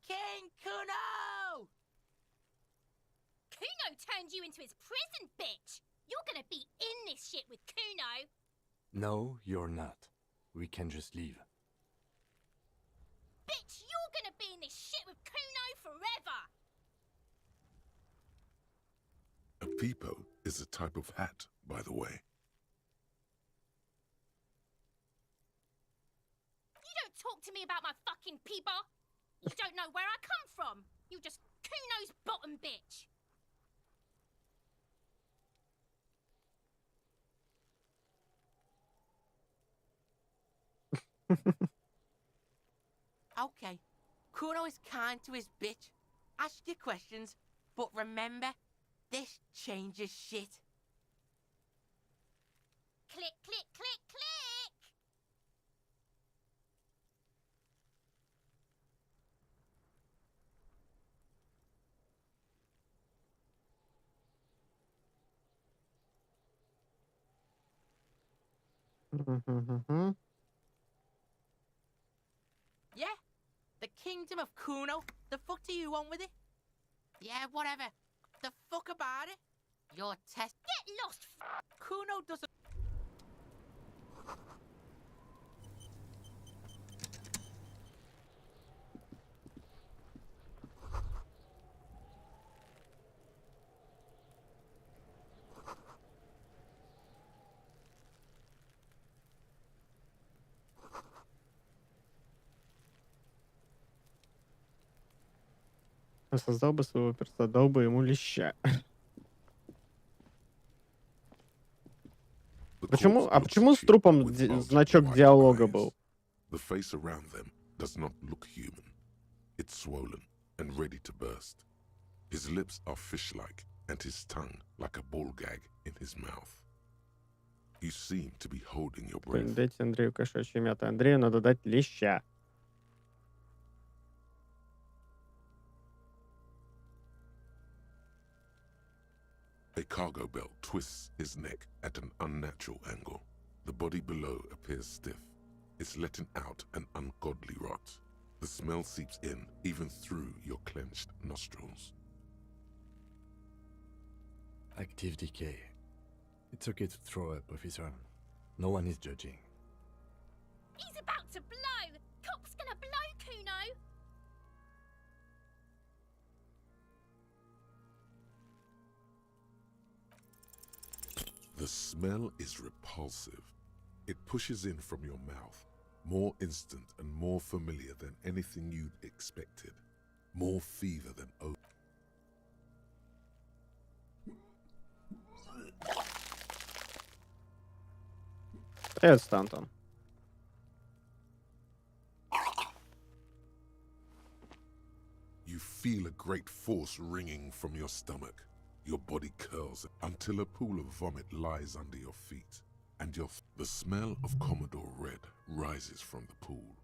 King Kuno! Kuno turned you into his prison, bitch! You're gonna be in this shit with Kuno! No, you're not. We can just leave. Bitch, you're gonna be in this shit with Kuno forever! A peepo is a type of hat, by the way. You don't talk to me about my fucking peeper! You don't know where I come from! You're just Kuno's bottom bitch! Okay, Kuno is kind to his bitch. Ask your questions, but remember, this changes shit. Click, click, click, click! Yeah? The kingdom of Kuno? The fuck do you want with it? Yeah, whatever. The fuck about it? Your test. Get lost! Kuno doesn't. Создал бы своего перса, дал бы ему леща. The Почему, corpse а looks почему с cheap трупом with bulging значок white диалога eyes. был? The face around them does not look human. It's swollen and ready to burst. His lips are fish-like and his tongue like a ball gag in his mouth. You seem to be holding your breath. Дайте Андрею кошачьи мяты. Андрею надо дать леща. A cargo belt twists his neck at an unnatural angle. The body below appears stiff. It's letting out an ungodly rot. The smell seeps in even through your clenched nostrils. Active decay. It's okay to throw up, officer. No one is judging. He's about to blow! Cop's gonna blow, Kuno! The smell is repulsive. It pushes in from your mouth, more instant and more familiar than anything you'd expected. More fever than oak. Привет, Стантон. You feel a great force ringing from your stomach. Your body curls until a pool of vomit lies under your feet, and the smell of Commodore Red rises from the pool.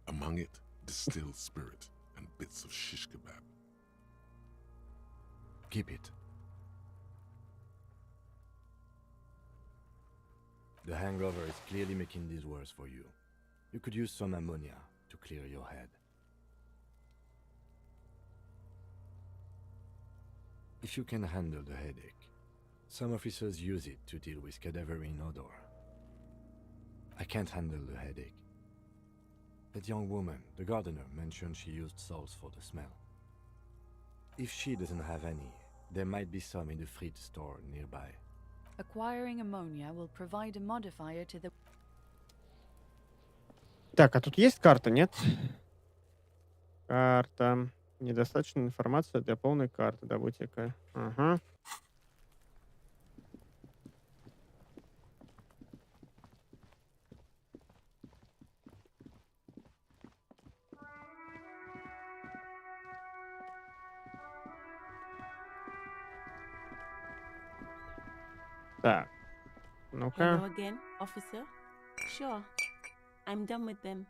Among it, distilled spirit and bits of shish kebab. Keep it. The hangover is clearly making this worse for you. You could use some ammonia to clear your head. If you can handle the headache, some officers use it to deal with cadaverine odor. I can't handle the headache. That young woman, the gardener, mentioned she used salts for the smell. If she doesn't have any, there might be some in the fridge store nearby. Acquiring ammonia will provide a modifier to the... Так, а тут есть карта, нет? Карта. Недостаточно информации для полной карты. Добудьте-ка. Ага. Так. Ну-ка. Hello again, officer. Sure, I'm done with them.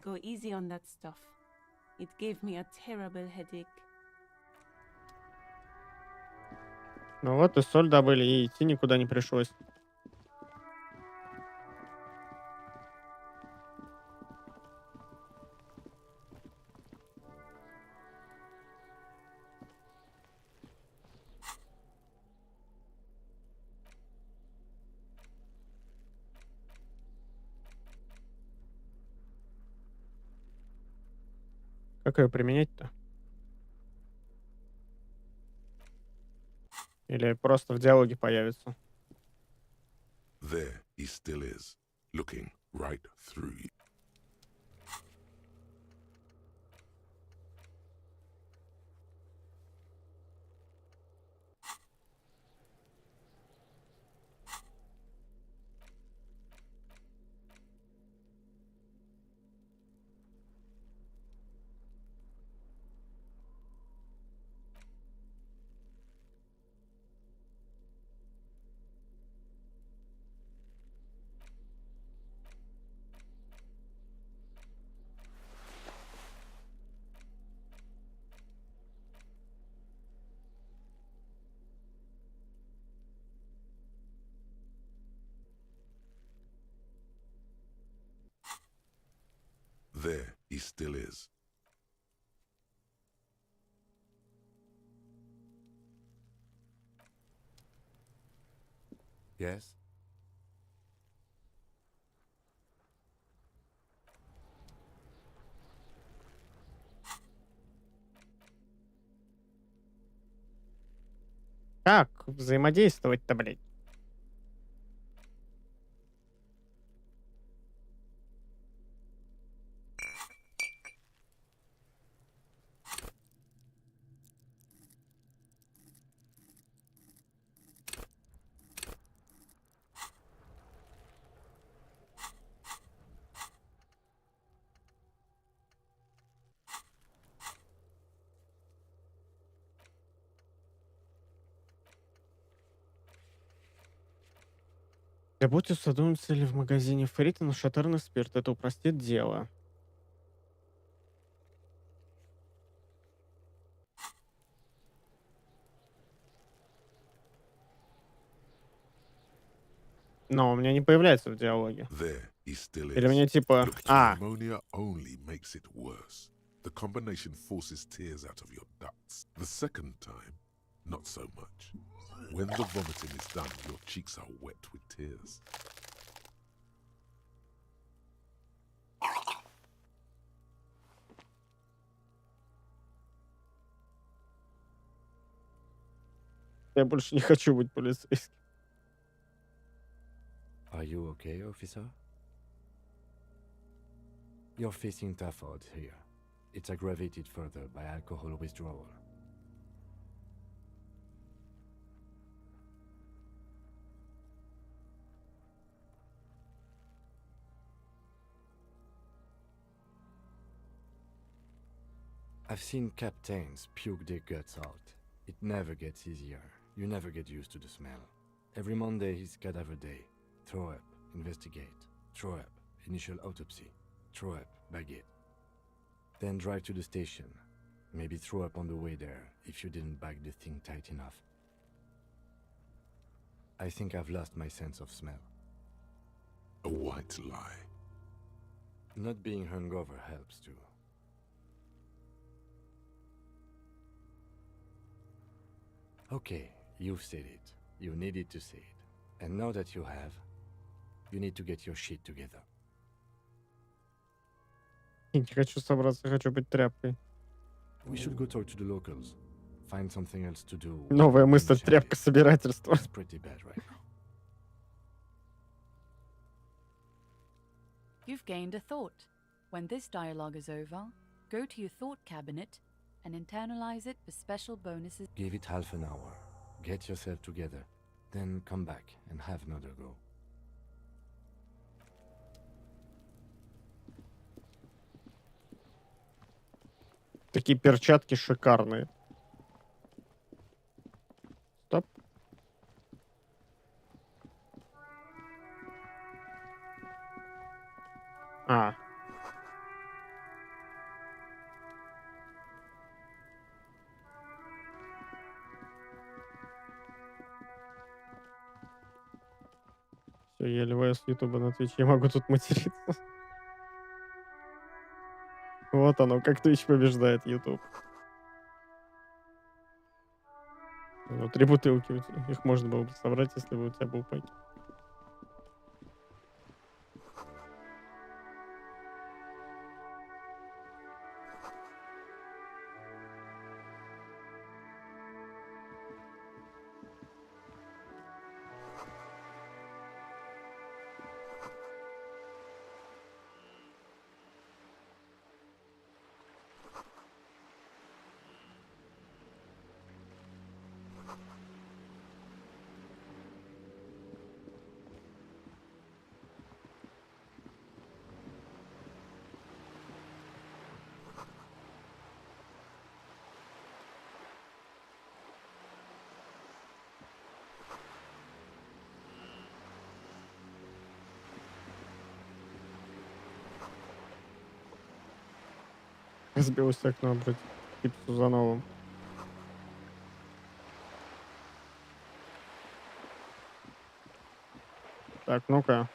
Go easy on that stuff. It gave me a terrible headache. Ну вот и соль добыли, и идти никуда не пришлось. Как ее применять-то? Или просто в диалоге появится? There he still is, looking right through you. There he still is. Yes? Как взаимодействовать-то, блядь? Работаю садовницей или в магазине фрита на шатырный спирт. Это упростит дело. Но у меня не появляется в диалоге. There he still Или мне is. типа... Look, А, pneumonia only makes it worse. The combination forces tears out of your ducts. The second time, not so much. When the vomiting is done, your cheeks are wet with tears. я больше не хочу быть полицейским. Are you okay, officer? You're facing tough odds here. It's aggravated further by alcohol withdrawal. I've seen captains puke their guts out. It never gets easier. You never get used to the smell. Every Monday is cadaver day. Throw up, investigate. Throw up, initial autopsy. Throw up, baguette. Then drive to the station. Maybe throw up on the way there if you didn't bag the thing tight enough. I think I've lost my sense of smell. A white lie. Not being hungover helps too. Okay, you've said it. You needed to say it. And now that you have, you need to get your shit together. Я не хочу собраться, хочу быть тряпкой. We should go talk to the locals. Find something else to do. Новая in мысль the chalet. тряпка собирательства. It's pretty bad right now. You've gained a thought. When this dialogue is over, go to your thought cabinet and internalize it for special bonuses. Give it half an hour. Get yourself together. Then come back and have another go. Такие перчатки шикарные. Стоп. А. Все, я ливаю с Ютуба на Twitch. Я могу тут материться. Вот оно, как Twitch побеждает YouTube. Вот 3 бутылки у тебя. Их можно было бы собрать, если бы у тебя был пакет. Сбилось окно, обратить пиццу за новым. Так, ну-ка.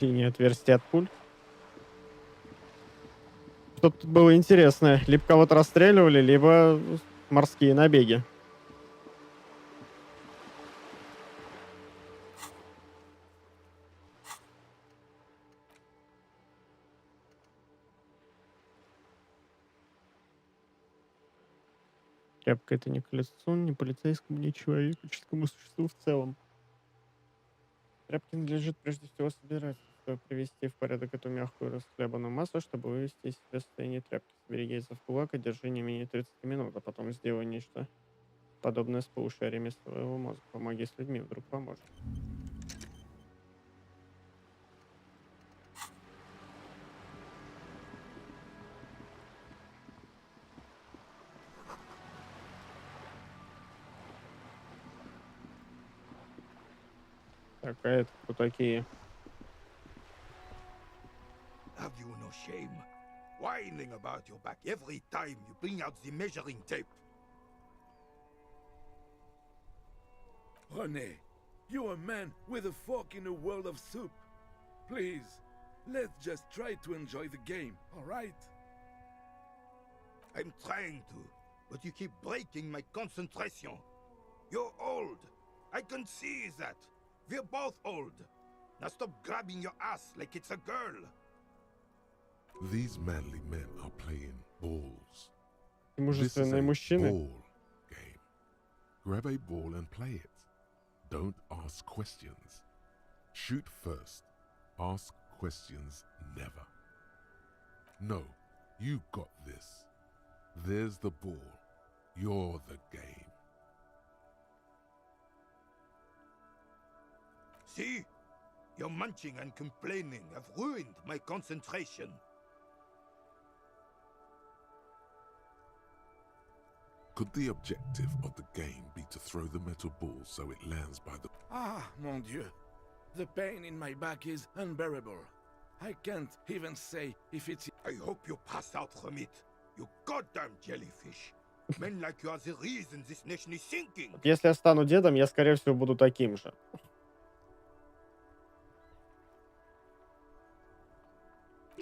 Линия отверстия от пуль. Что-то тут было интересное. Либо кого-то расстреливали, либо морские набеги. Тряпка — это не колесо, не полицейскому, не человеческому существу в целом. Тряпки надлежит прежде всего собирать, чтобы привести в порядок эту мягкую расхлябанную массу, чтобы вывести из себя состояние тряпки. Собери яйца в кулак и держи не менее 30 минут, а потом сделай нечто подобное с полушариями своего мозга. Помоги с людьми, вдруг поможет. Так, а это кто такие? Have you no shame? Whining about your back every time you bring out the measuring tape. René, you're a man with a fork in a world of soup. Please, let's just try to enjoy the game, alright? I'm trying to, but you keep breaking my concentration. You're old. I can see that. We're both old. Now stop grabbing your ass like it's a girl. These manly men are playing balls. This is Мужественные a мужчины. ball game. Grab a ball and play it. Don't ask questions. Shoot first. Ask questions never. No, you got this. There's the ball. You're the game. See? Your munching and complaining have ruined my concentration. Could the objective of the game be to throw the metal ball so it lands by the... Ah, mon Dieu. The pain in my back is unbearable. I can't even say if it's... I hope you pass out from it. You goddamn jellyfish. Men like you are the reason this nation is sinking. Вот если я стану дедом, я, скорее всего, буду таким же.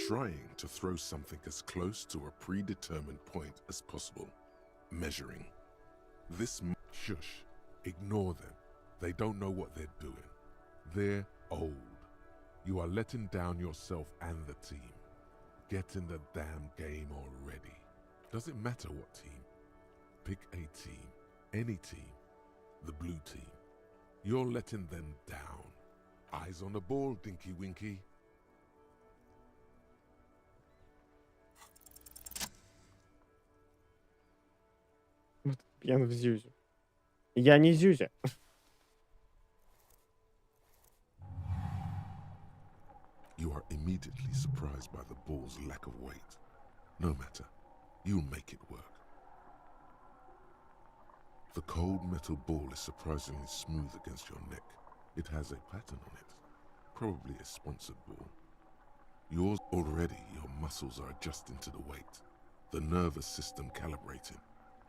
Trying to throw something as close to a predetermined point as possible. Measuring. Shush. Ignore them. They don't know what they're doing. They're old. You are letting down yourself and the team. Get in the damn game already. Doesn't matter what team. Pick a team. Any team. The blue team. You're letting them down. Eyes on the ball, Dinky Winky. Пьян в Зюзю. Я не Зюзя. You are immediately surprised by the ball's lack of weight. No matter, you'll make it work. The cold metal ball is surprisingly smooth against your neck. It has a pattern on it, probably a sponsored ball. Yours already, your muscles are adjusting to the weight, the nervous system calibrating,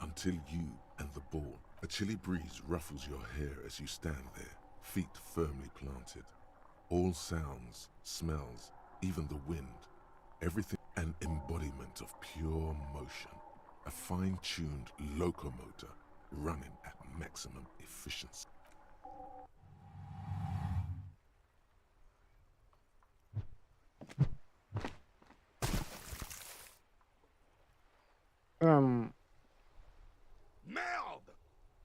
until you and the ball. A chilly breeze ruffles your hair as you stand there, feet firmly planted. All sounds, smells, even the wind, everything an embodiment of pure motion, a fine-tuned locomotor running at maximum efficiency. Merde!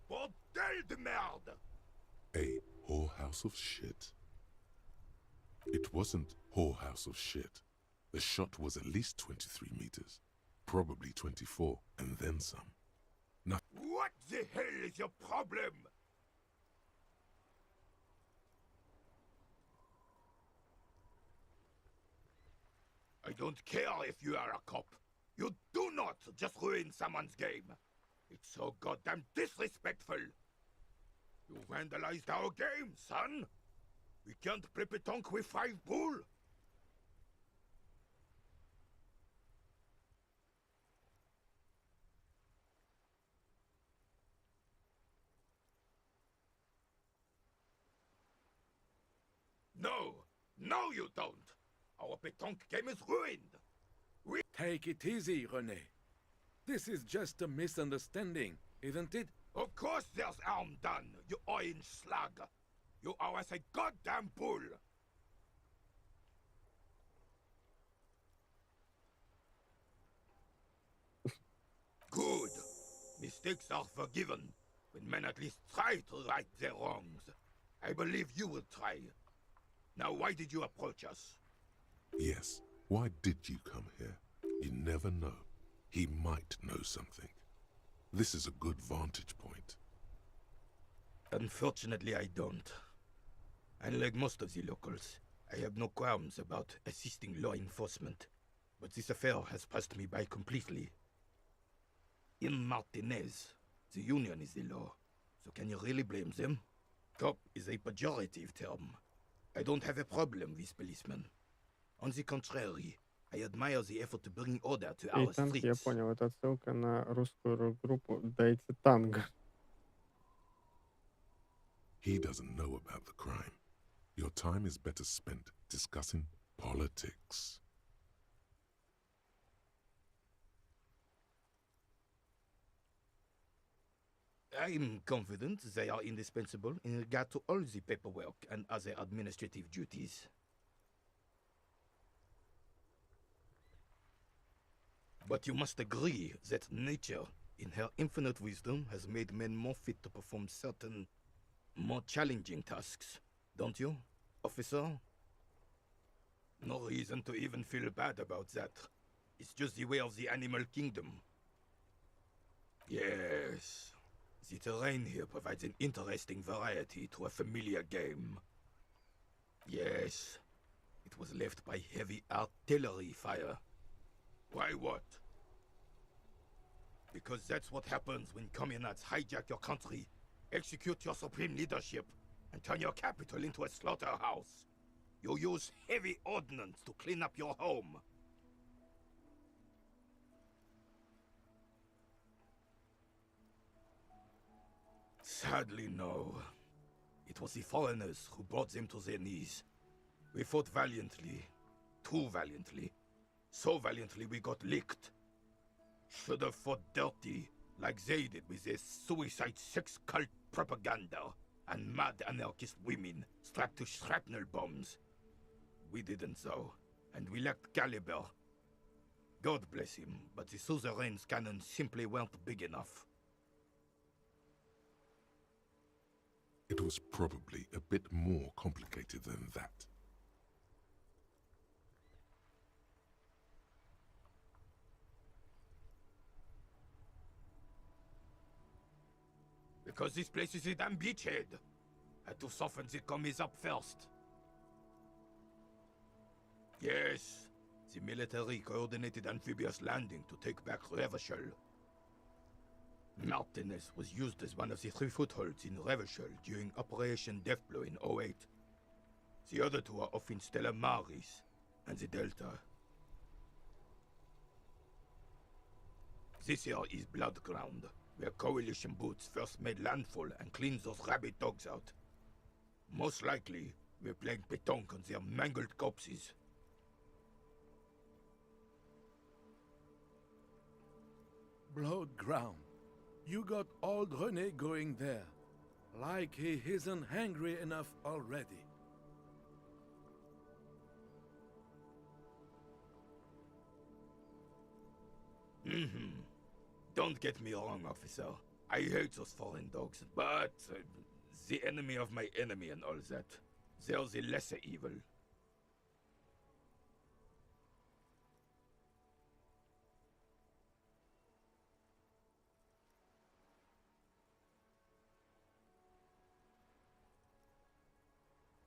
Bordel de merde! A whorehouse of shit? It wasn't whorehouse of shit. The shot was at least 23 meters, probably 24, and then some. What the hell is your problem? I don't care if you are a cop. You do not just ruin someone's game. It's so goddamn disrespectful. You vandalized our game, son. We can't play pétanque with 5 bull. No, you don't. Our pétanque game is ruined. Take it easy, René. This is just a misunderstanding, isn't it? Of course there's harm done, you orange slug. You owe us a goddamn bull. Good. Mistakes are forgiven when men at least try to right their wrongs. I believe you will try. Now, why did you approach us? Yes, why did you come here? You never know. He might know something. This is a good vantage point. Unfortunately, I don't. Unlike most of the locals, I have no qualms about assisting law enforcement. But this affair has passed me by completely. In Martinez, the union is the law. So can you really blame them? Cop is a pejorative term. I don't have a problem with policemen. On the contrary, I admire the effort to bring order to our Танк, я streets. понял, это отсылка на русскую рок-группу «Дайте танго». He doesn't know about the crime. Your time is better spent discussing politics. I'm confident they are indispensable in regard to all the paperwork and other administrative duties. But you must agree that nature, in her infinite wisdom, has made men more fit to perform certain, more challenging tasks, don't you, officer? No reason to even feel bad about that. It's just the way of the animal kingdom. Yes, the terrain here provides an interesting variety to a familiar game. Yes, it was left by heavy artillery fire. Why what? Because that's what happens when communards hijack your country, execute your supreme leadership, and turn your capital into a slaughterhouse. You use heavy ordnance to clean up your home. Sadly, no. It was the foreigners who brought them to their knees. We fought valiantly. Too valiantly. So valiantly we got licked. Should have fought dirty, like they did with their suicide sex cult propaganda and mad anarchist women strapped to shrapnel bombs. We didn't though, and we lacked caliber. God bless him, but the suzerain's cannons simply weren't big enough. It was probably a bit more complicated than that. Because this place is a damn beachhead. Had to soften the commies up first. Yes, the military coordinated amphibious landing to take back Revachol. Martinez was used as one of the 3 footholds in Revachol during Operation Deathblow in 08. The other 2 are off in Stella Maris and the Delta. This here is Blood Ground, where coalition boots first made landfall and cleaned those rabid dogs out. Most likely, we're playing pétanque on their mangled corpses. Blood ground. You got old René going there. Like he isn't hungry enough already. Don't get me wrong, officer. I hate those foreign dogs, but the enemy of my enemy and all that. They're the lesser evil.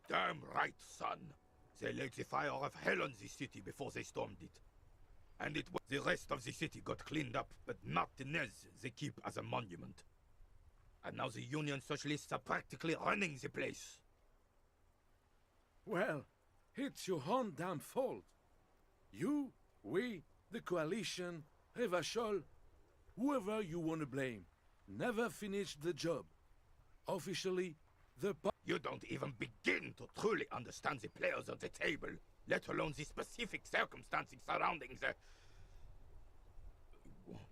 Damn right, son. They laid the fire of hell on the city before they stormed it. And it was the rest of the city got cleaned up, but Martinez they keep as a monument. And now the Union Socialists are practically running the place. Well, it's your own damn fault. You, we, the coalition, Revachol, whoever you want to blame, never finished the job. Officially, the You don't even begin to truly understand the players at the table, let alone the specific circumstances surrounding the...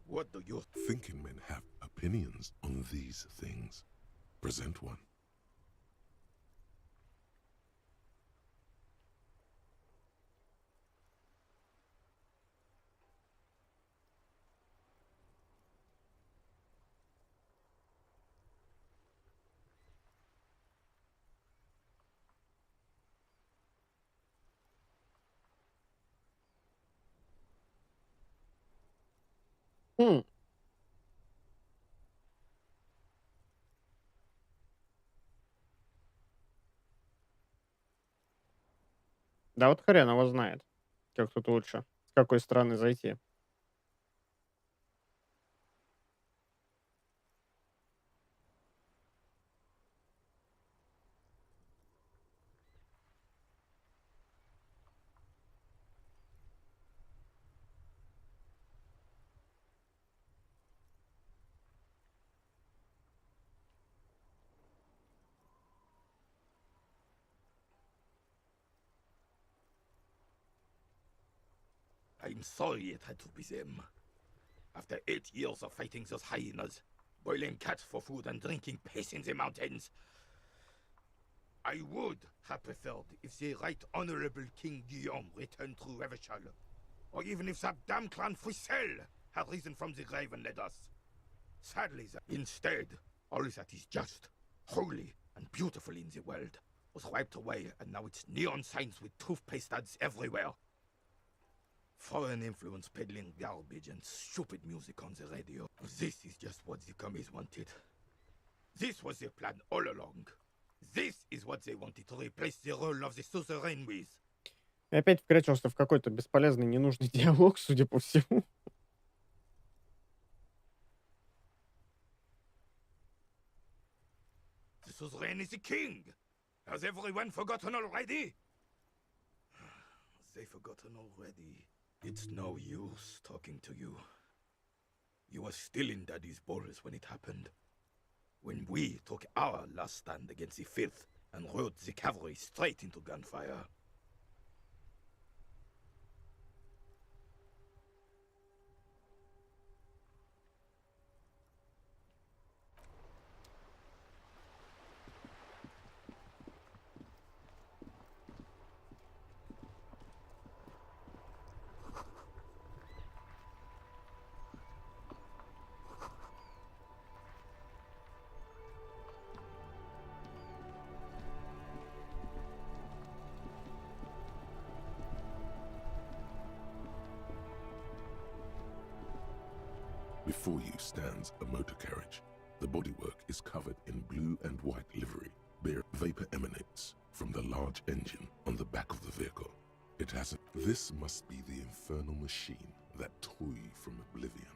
What do you... Thinking men have opinions on these things. Present one. Хм. Да вот хрен его знает, как тут лучше, с какой стороны зайти. I'm sorry it had to be them. After 8 years of fighting those hyenas, boiling cats for food and drinking piss in the mountains, I would have preferred if the Right Honorable King Guillaume returned to Revachol, or even if that damn clan Frisell had risen from the grave and led us. Sadly, instead, all that is just, holy, and beautiful in the world was wiped away, and now it's neon signs with toothpaste ads everywhere. Foreign influence peddling garbage and stupid music on the radio. This is just what the commies wanted. This was their plan all along. This is what they wanted to replace the role of the suzerain with. И опять вкрячился в какой-то бесполезный, ненужный диалог, судя по всему. The suzerain is the king. Has everyone forgotten already? They forgotten already. It's no use talking to you. You were still in Daddy's balls when it happened. When we took our last stand against the filth and rode the cavalry straight into gunfire. Before you stands a motor carriage. The bodywork is covered in blue and white livery. Vapor emanates from the large engine on the back of the vehicle. It has This must be the infernal machine that tore you from oblivion.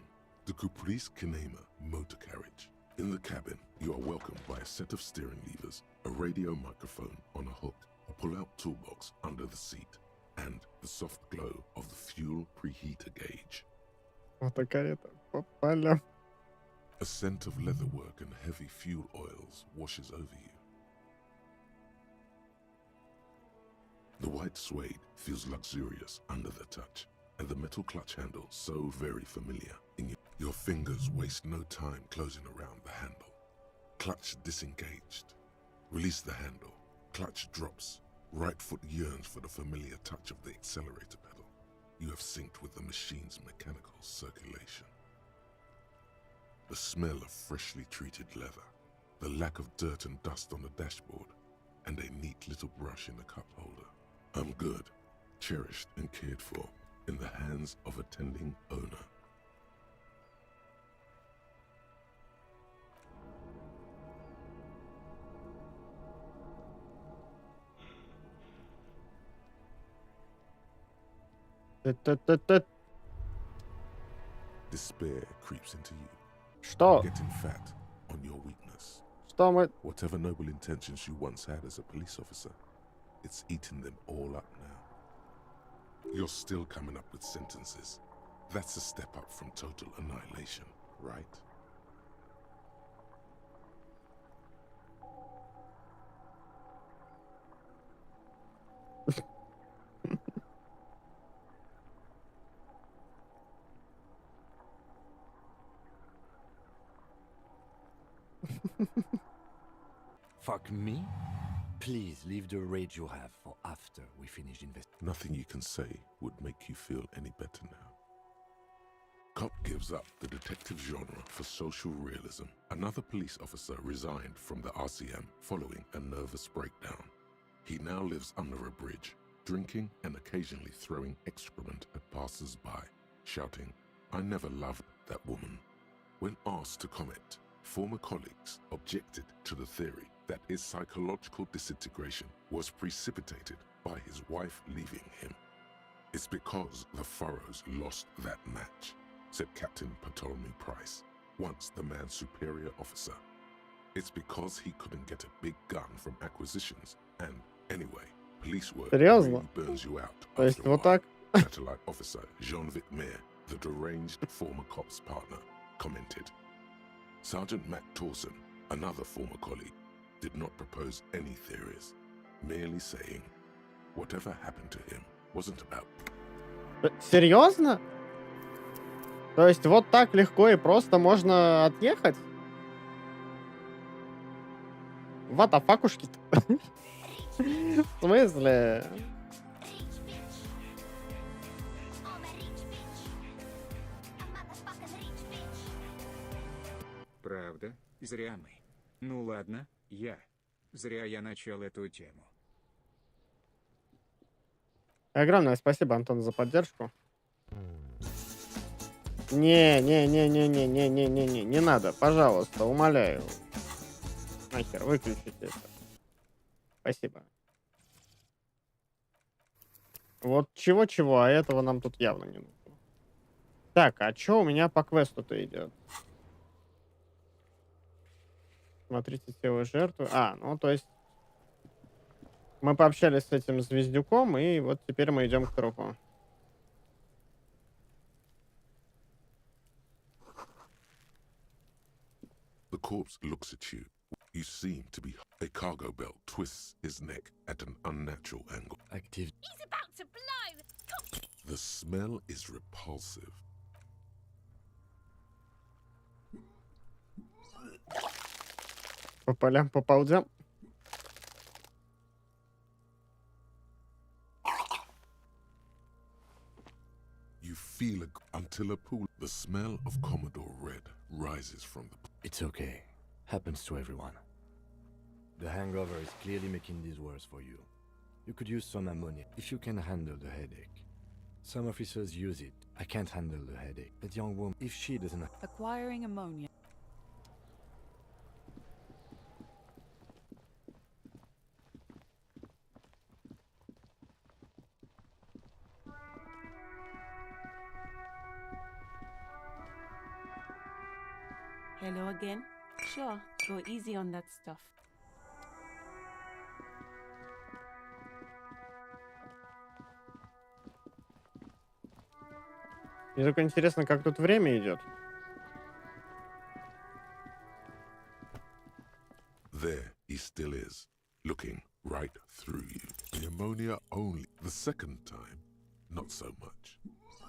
The Caprice Kinema motor carriage. In the cabin, you are welcomed by a set of steering levers, a radio microphone on a hook, a pull-out toolbox under the seat, and the soft glow of the fuel preheater gauge. Мотокарета по полям. A scent of leatherwork and heavy fuel oils washes over you. The white suede feels luxurious under the touch, and the metal clutch handle so very familiar. Your fingers waste no time closing around the handle. Clutch disengaged. Release the handle. Clutch drops. Right foot yearns for the familiar touch of the accelerator pedal. You have synced with the machine's mechanical circulation. The smell of freshly treated leather, the lack of dirt and dust on the dashboard, and a neat little brush in the cup holder. I'm good, cherished and cared for, in the hands of a tending owner. Despair creeps into you. Что? Getting fat on your weakness. Что мы... Whatever noble intentions you once had as a police officer, it's eating them all up now. You're still coming up with sentences. That's a step up from total annihilation, right? Fuck me? Please leave the rage you have for after we finish investigating. Nothing you can say would make you feel any better now. Cop gives up the detective genre for social realism. Another police officer resigned from the RCM following a nervous breakdown. He now lives under a bridge, drinking and occasionally throwing excrement at passers-by, shouting, "I never loved that woman." When asked to comment, former colleagues objected to the theory that his psychological disintegration was precipitated by his wife leaving him. It's because the Furrows lost that match, said Captain Ptolemy Price, once the man's superior officer. It's because he couldn't get a big gun from acquisitions, and anyway, police work Серьезно? really burns you out. То есть after a вот while, так? Satellite officer Jean-Vic Mayer, the deranged former cop's partner, commented. Sergeant Matt Torson, another former colleague, did not propose any theories, merely saying whatever happened to him wasn't about. Серьезно? То есть вот так легко и просто можно отъехать? Ватафакушки-то? В смысле? Правда? Зря мы. Ну ладно, Зря я начал эту тему. Огромное спасибо, Антон, за поддержку. Не надо, пожалуйста, умоляю. Нахер, выключите это. Спасибо. Вот чего-чего, а этого нам тут явно не нужно. Так, а что у меня по квесту-то идет? Смотрите тело жертвы. Ну то есть мы пообщались с этим звездюком, и вот теперь мы идем к трупу. The corpse looks at you. You seem to be. A cargo belt twists his neck at an unnatural angle. Active. He's about to blow! The smell is repulsive. По полям, по полдям. You feel it until a pool. The smell of Commodore Red rises from the. It's okay. Happens to everyone. The hangover is clearly making this worse for you. You could use some ammonia if you can handle the headache. Some officers use it. I can't handle the headache. That young woman, if she doesn't... Acquiring ammonia. Hello again? Sure, go easy on that stuff. Мне только интересно, как тут время идет. There he still is, looking right through you. The ammonia only. The second time, not so much.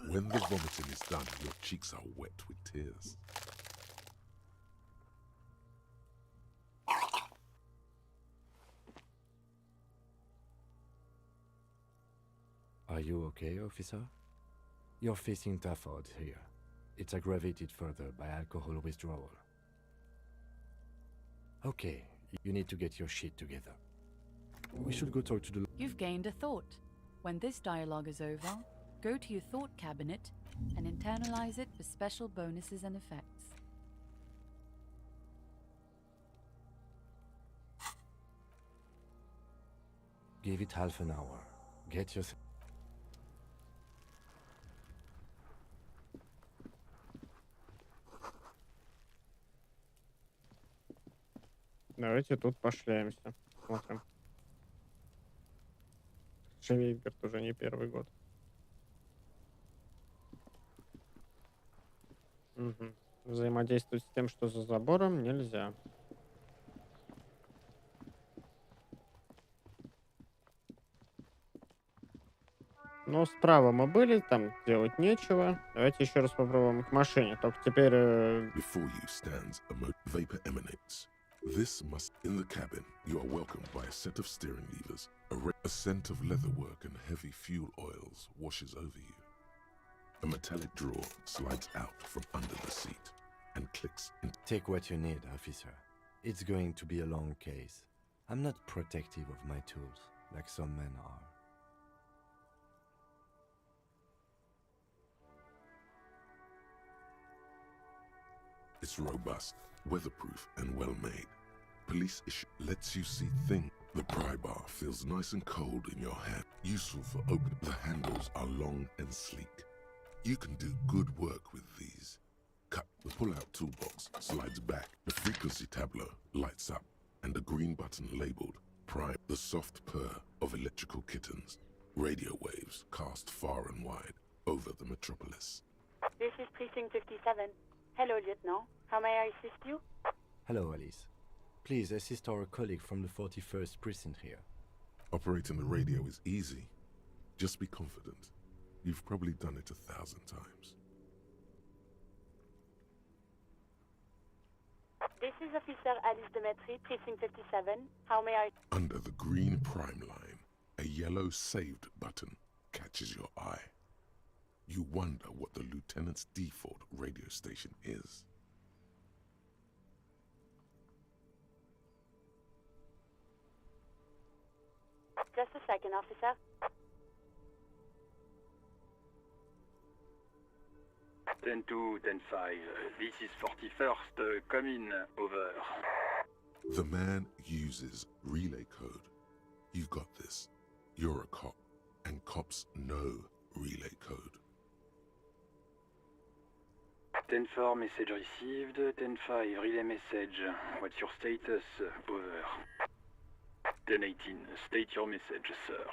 When the vomiting is done, your cheeks are wet with tears. Are you okay, officer? You're facing tough odds here. It's aggravated further by alcohol withdrawal. Okay, you need to get your shit together. We should go talk to the... You've gained a thought. When this dialogue is over, go to your thought cabinet and internalize it for special bonuses and effects. Give it half an hour. Get your... Давайте тут пошляемся. Смотрим. Шевейберт уже не первый год. Угу. Взаимодействовать с тем, что за забором, нельзя. Но справа мы были, там делать нечего. Давайте еще раз попробуем к машине. Только теперь... Before you stands a vapor emanates. This must... In the cabin, you are welcomed by a set of steering levers. A scent of leatherwork and heavy fuel oils washes over you. A metallic drawer slides out from under the seat and clicks in. Take what you need, officer. It's going to be a long case. I'm not protective of my tools, like some men are. It's robust, weatherproof, and well-made. Police issue lets you see things. The pry bar feels nice and cold in your hand. Useful for opening. The handles are long and sleek. You can do good work with these. Cut. The pull-out toolbox slides back. The frequency tableau lights up, and a green button labeled Prime. The soft purr of electrical kittens. Radio waves cast far and wide over the metropolis. This is Precinct 57. Hello, Lieutenant. How may I assist you? Hello, Alice. Please assist our colleague from the 41st Precinct here. Operating the radio is easy. Just be confident. You've probably done it 1,000 times. This is Officer Alice Demetri, Precinct 57. How may I... Under the green prime line, a yellow saved button catches your eye. You wonder what the lieutenant's default radio station is. Just a second, officer. Ten 2, 10 5. This is 41st. Come in. Over. The man uses relay code. You got this. You're a cop, and cops know relay code. 10 4, message received. 10 5, relay message. What's your status? Over. 10 18, state your message, sir.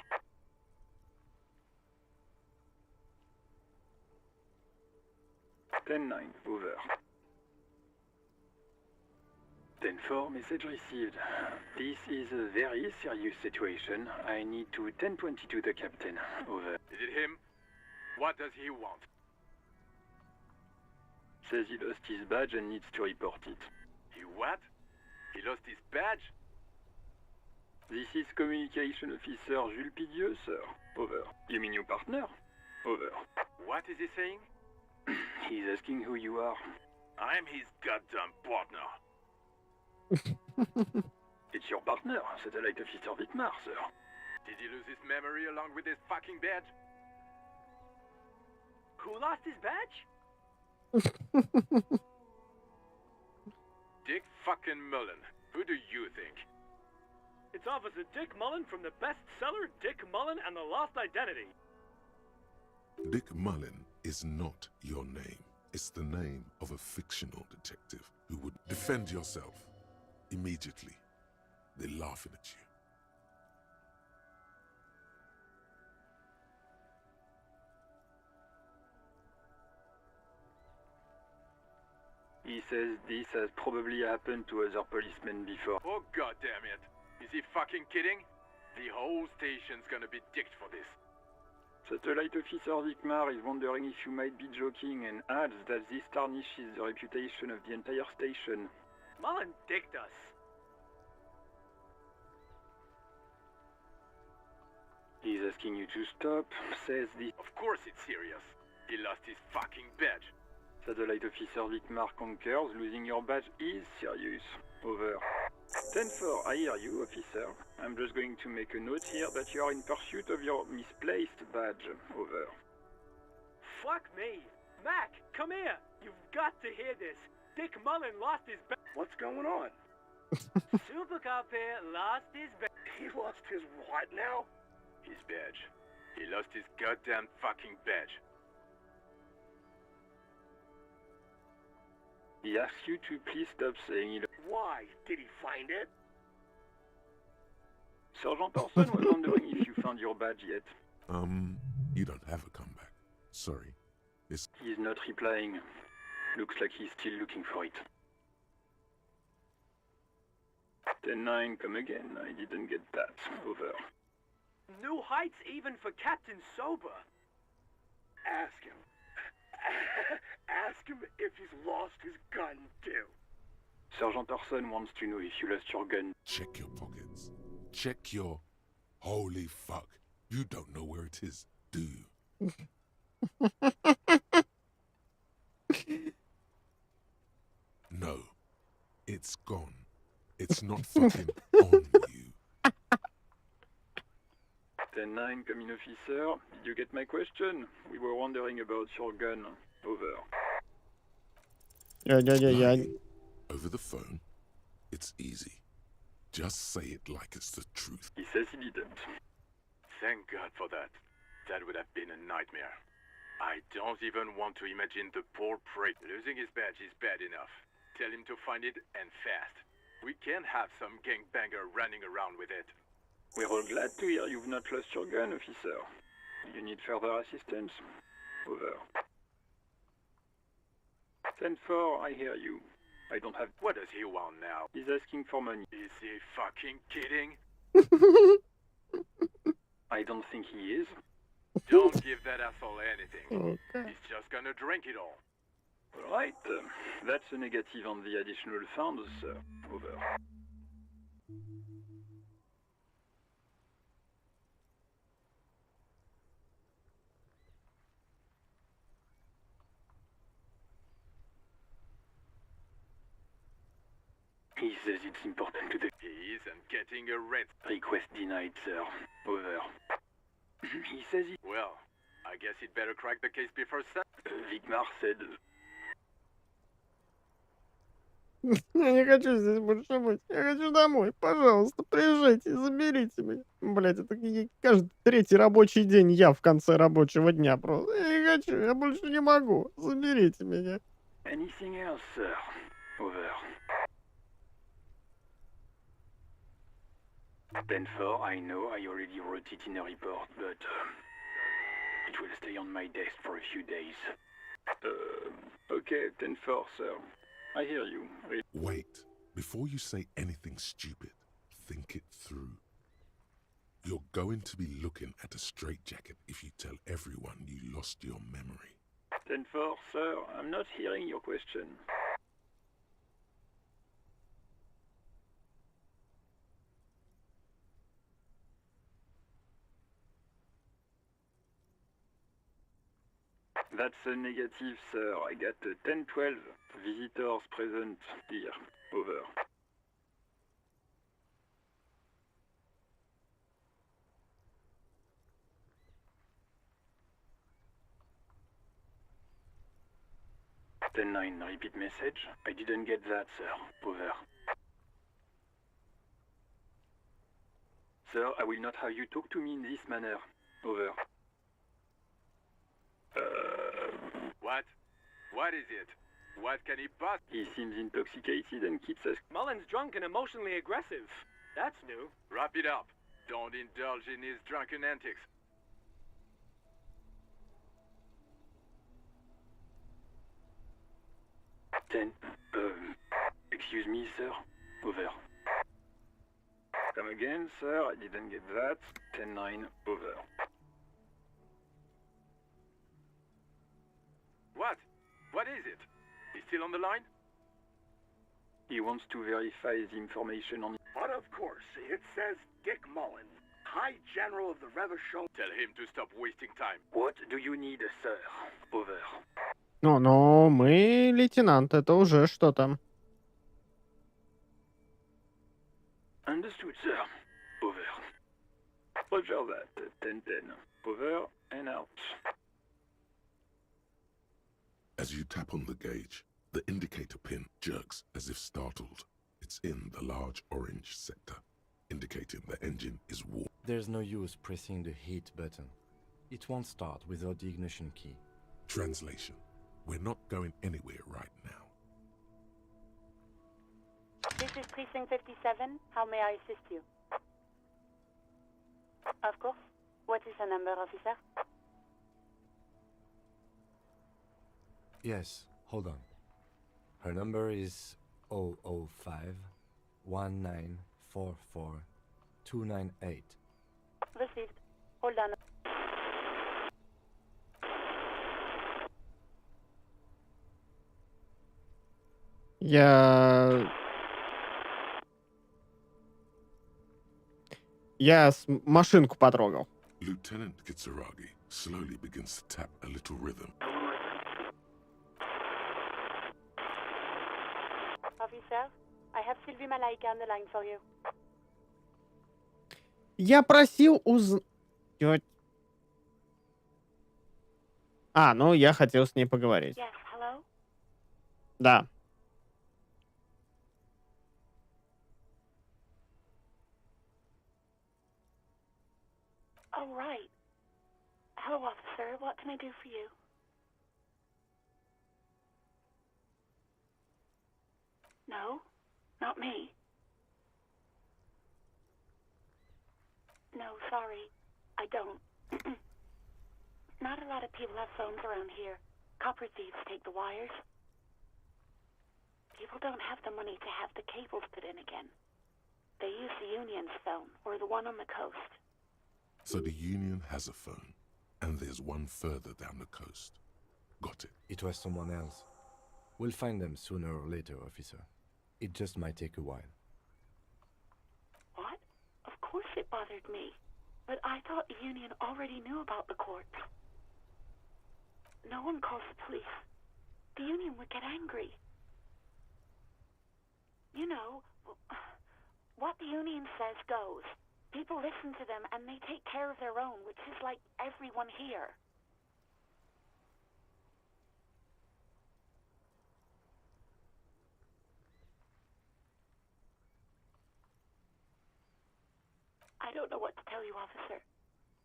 10 9, over. 10 4, message received. This is a very serious situation. I need to 1022 the captain. Over. Is it him? What does he want? Says he lost his badge and needs to report it. He what? He lost his badge? This is Communication Officer Jules Pidieux, sir. Over. You mean your partner? Over. What is he saying? He's asking who you are. I'm his goddamn partner. It's your partner, Satellite Officer Vitmar, sir. Did he lose his memory along with his fucking badge? Who lost his badge? Dick fucking Mullen. Who do you think? It's Officer Dick Mullen from the bestseller Dick Mullen and the Lost Identity. Dick Mullen is not your name. It's the name of a fictional detective who would defend yourself immediately. They're laughing at you. He says this has probably happened to other policemen before. Oh god damn it. Is he fucking kidding? The whole station's gonna be dicked for this. Satellite Officer Vicmar is wondering if you might be joking and adds that this tarnishes the reputation of the entire station. Mullen dicked us. He's asking you to stop, says this. Of course it's serious. He lost his fucking badge. Satellite Officer Vicmar concurs, losing your badge is serious. Over. 10-4, I hear you, officer. I'm just going to make a note here that you are in pursuit of your misplaced badge. Over. Fuck me. Mac, come here. You've got to hear this. Dick Mullen lost his badge. What's going on? Super Cop here lost his badge. He lost his what now? His badge. He lost his goddamn fucking badge. He asks you to please stop saying it. Why? Did he find it? Sergeant Orson was wondering if you found your badge yet. You don't have a comeback. Sorry. This... He's not replying. Looks like he's still looking for it. 10-9, come again. I didn't get that. Over. New heights even for Captain Sober. Ask him. Ask him if he's lost his gun, too. Sergeant Orson wants to know if you lost your gun. Check your pockets. Check your... Holy fuck. You don't know where it is, do you? No. It's gone. It's not fucking on you. 10-9, come in, officer. Did you get my question? We were wondering about your gun. Over. Lying over the phone? It's easy. Just say it like it's the truth. He says he didn't. Thank God for that. That would have been a nightmare. I don't even want to imagine the poor prick. Losing his badge is bad enough. Tell him to find it, and fast. We can't have some gangbanger running around with it. We're all glad to hear you've not lost your gun, officer. You need further assistance? Over. 10-4, I hear you. I don't have... What does he want now? He's asking for money. Is he fucking kidding? I don't think he is. Don't give that asshole anything. Okay. He's just gonna drink it all. Right, that's a negative on the additional funds, sir. Over. He says it's important to the... He isn't getting a red. Request denied, sir. Over. He says he... Well, I guess he'd better crack the case before Vigmar said... Я не хочу здесь больше быть. Я хочу домой. Пожалуйста, приезжайте и заберите меня. Блять, это каждый третий рабочий день я в конце рабочего дня просто. Я не хочу, я больше не могу. Заберите меня. Anything else, sir? Over. 10-4, I know I already wrote it in a report, but it will stay on my desk for a few days. Okay, 10-4, sir. I hear you. Wait. Before you say anything stupid, think it through. You're going to be looking at a straitjacket if you tell everyone you lost your memory. 10-4, sir. I'm not hearing your question. That's a negative, sir. I got 10-12 visitors present here. Over. Ten-9, repeat message. I didn't get that, sir. Over. Sir, I will not have you talk to me in this manner. Over. What? What is it? What can he pass? He seems intoxicated and keeps us... Mullen's drunk and emotionally aggressive. That's new. Wrap it up. Don't indulge in his drunken antics. Excuse me, sir. Over. Come again, sir. I didn't get that. 10-9. Over. What? What is it? He's still on the line? He wants to verify the information on... But of course, it says Dick Mullen, High General of the Revachol. Tell him to stop wasting time. What do you need, sir? Over. Ну, мы лейтенант, это уже что-то. Understood, sir. Over. Roger that. 10-10. Over and out. As you tap on the gauge, the indicator pin jerks as if startled. It's in the large orange sector, indicating the engine is warm. There's no use pressing the heat button. It won't start without the ignition key. Translation. We're not going anywhere right now. This is Precinct 57. How may I assist you? Of course. What is the number, officer? Yes, hold on. Her number is 005 1944 298. Received. Hold on. Я машинку потрогал. Lieutenant Kitsuragi slowly begins to tap a little rhythm. Officer, I have Sylvie Malaika on the line for you. Я просил узнать... ну я хотел с ней поговорить. Yes, hello? Да. Oh, right. Hello, officer. What can I do for you? No, not me. No, sorry. I don't. Not a lot of people have phones around here. Copper thieves take the wires. People don't have the money to have the cables put in again. They use the Union's phone, or the one on the coast. So the Union has a phone, And there's one further down the coast. Got it. It was someone else. We'll find them sooner or later, officer. It just might take a while. What? Of course it bothered me. But I thought the Union already knew about the court. No one calls the police. The Union would get angry. You know, what the Union says goes. People listen to them and they take care of their own, which is like everyone here. I don't know what to tell you, officer.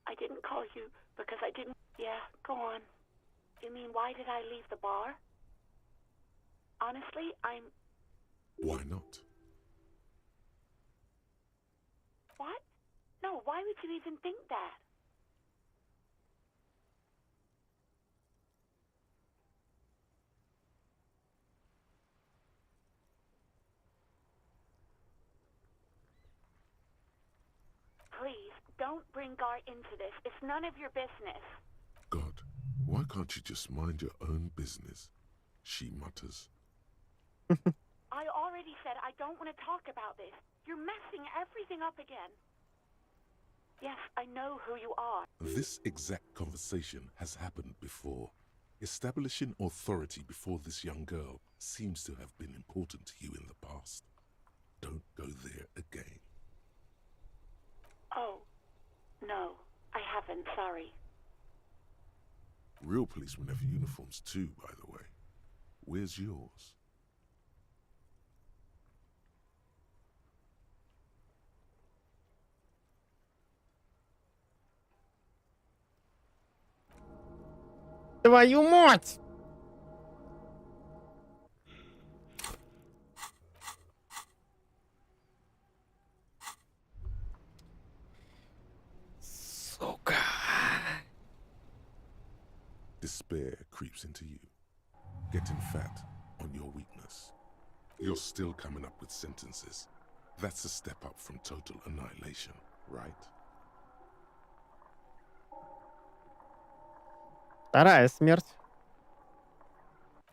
I didn't call you because I didn't... Yeah, go on. You mean, why did I leave the bar? Honestly, I'm... Why not? What? No, why would you even think that? Please, don't bring Gar into this. It's none of your business. God, why can't you just mind your own business? She mutters. I already said I don't want to talk about this. You're messing everything up again. Yes, I know who you are. This exact conversation has happened before. Establishing authority before this young girl seems to have been important to you in the past. Don't go there again. Oh, no, I haven't, sorry. Real policemen have uniforms too, by the way. Where's yours? Твою мать! Сука. Despair creeps into you, getting fat on your weakness. You're still coming up with sentences. That's a step up from total annihilation, right? Вторая смерть.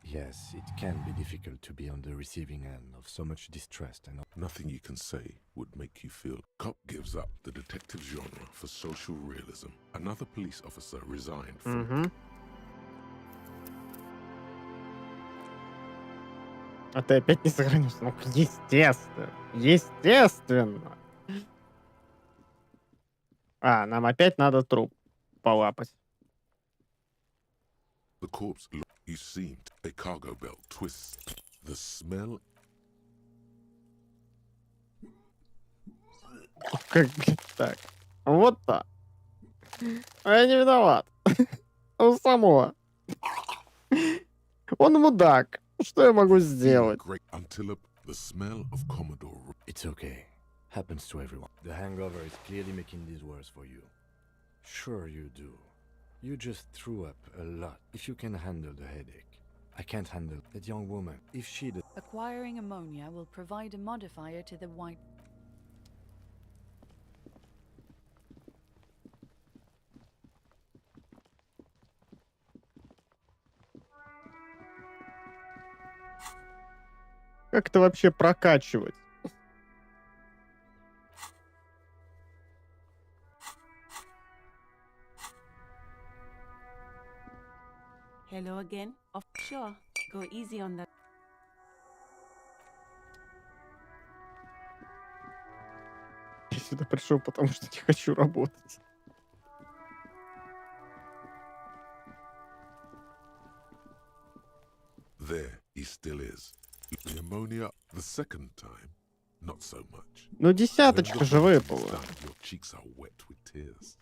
Yes, it can be difficult to be on the receiving end of so much distress and... Nothing you can say would make you feel. Cop gives up the detective genre for social realism. Another police officer resigned from... А ты опять не сохранишься? Ну, естественно. Естественно. А, нам опять надо труп полапать. The corpse, you seemed a cargo belt twists. The smell... Как так? Вот так. А я не виноват. Он самого. Он мудак. Что я могу сделать? It's okay. Happens to everyone. The hangover is clearly making this worse for you. Sure you do. You just threw up a lot. If you can handle the headache. I can't handle that young woman. If she... Acquiring ammonia will provide a modifier to the white... Как это вообще прокачивать? Hello again. Sure. Go easy on that. Я сюда пришел, потому что не хочу работать. There he still is. The ammonia the second time, not so much. Ну, десяточка же выпала. Your cheeks are wet with tears.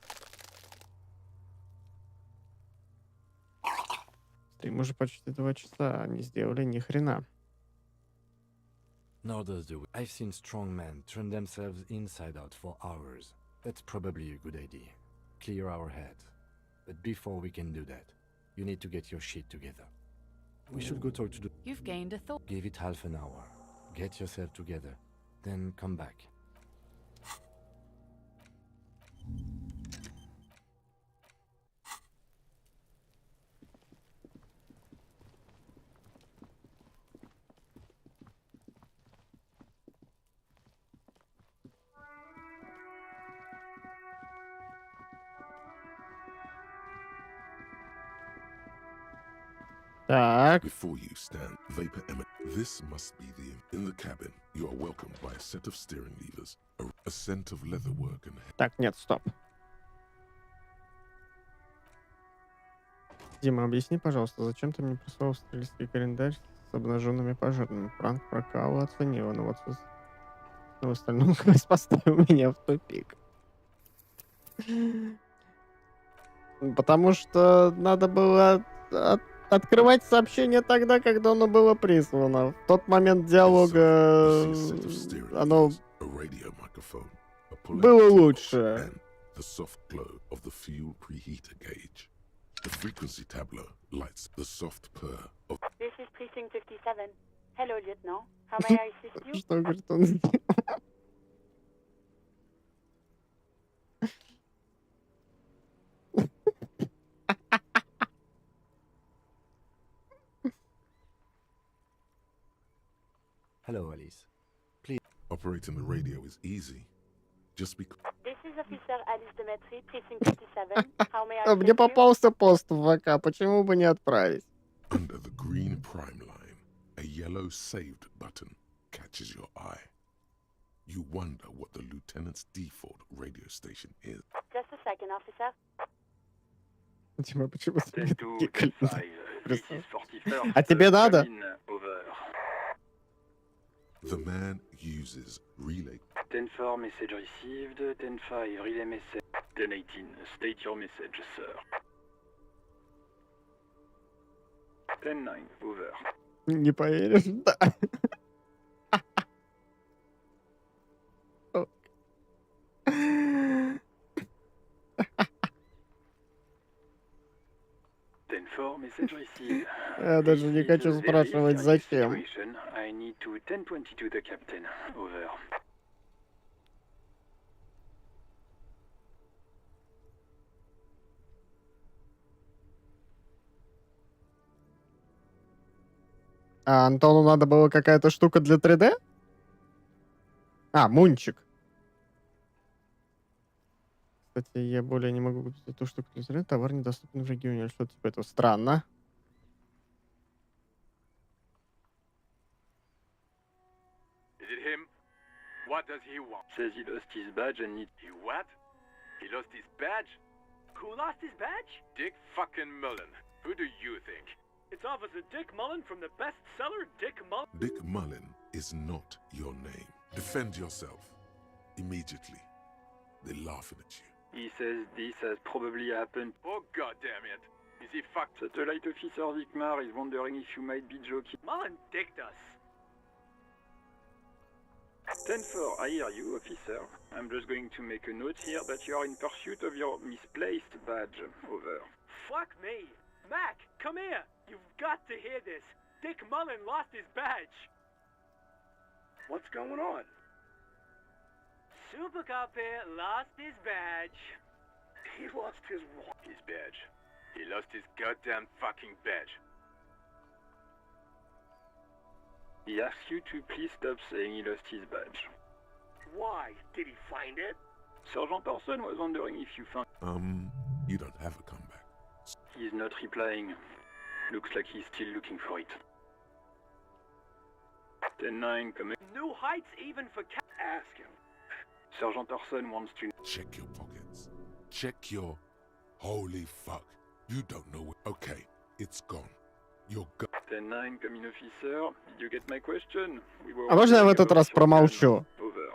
Стрим уже почти 2 часа, а не сделали ни хрена. Nor does the... I've seen strong men turn themselves inside out for hours. That's probably a good idea. Clear our heads. But before we can do that, you need to get your shit together. We should go talk to the... You've gained a thought. Give it half an hour. Get yourself together. Then come back. Так. Before you stand vapor emit. This must be the in the cabin. You are welcomed by a set of steering levers, a scent of leatherwork and Так, нет, стоп. Дима, объясни, пожалуйста, зачем ты мне прислал стрельский календарь с обнаженными пожарными? Пранк про Каву оценила, но вот в остальном квест поставил меня в тупик. Потому что надо было открывать сообщение тогда, когда оно было прислано. В тот момент диалога оно было лучше. The frequency tableau lights the soft purr of... This is Precinct 57. Hello, Lieutenant. How may I assist you? Что, говорит, он сделал? Hello, Alice. Please. Operating the radio is easy. Just because... This is Officer Alice Demetri, Precinct 57. How may I Мне assist you? попался пост в ВК, почему бы не отправить? Under the green prime line, a yellow saved button catches your eye. You wonder what the lieutenant's default radio station is. Just a second, officer. Дима, почему ты мне 10 такие to календари 5, this is прислал? 41st. А тебе надо? Over. The man uses relay. 10-4, message received. 10-5, relay message. 10-18, state your message, sir. 10-9, over. Не поверишь? Да. Я даже не хочу спрашивать, зачем. I need to 1022 the captain. Over. А Антону надо было какая-то штука для 3D? А, мунчик. Кстати, я более не могу купить эту штуку для 3D. Товар недоступен в регионе. Что типа этого? Странно. Is it him? What does he want? Says he lost his badge and need... He what? He lost his badge? Who lost his badge? Dick fucking Mullen. Who do you think? It's Officer Dick Mullen from the bestseller Dick Mullen. Dick Mullen is not your name. Defend yourself. Immediately. They're laughing at you. He says this has probably happened. Oh god damn it. Is he fucked? Satellite Officer Vikmar is wondering if you might be joking. Mullen dicked us. 10-4, I hear you, officer. I'm just going to make a note here that you are in pursuit of your misplaced badge. Over. Fuck me. Mac, come here. You've got to hear this. Dick Mullen lost his badge. What's going on? Super Cop here lost his badge. He lost his what? His badge. He lost his goddamn fucking badge. He asks you to please stop saying he lost his badge. Why? Did he find it? Sergeant Orson was wondering if you found... You don't have a comeback. He's not replying. Looks like he's still looking for it. 10-9, coming. New heights even for... Ask him. Sergeant Orson wants to... Check your pockets. Check your... Holy fuck. You don't know what... Okay, it's gone. You're gone. 10-9, coming officer. Did you get my question? We were А можно я в wondering этот about раз your промолчу? plan. Over.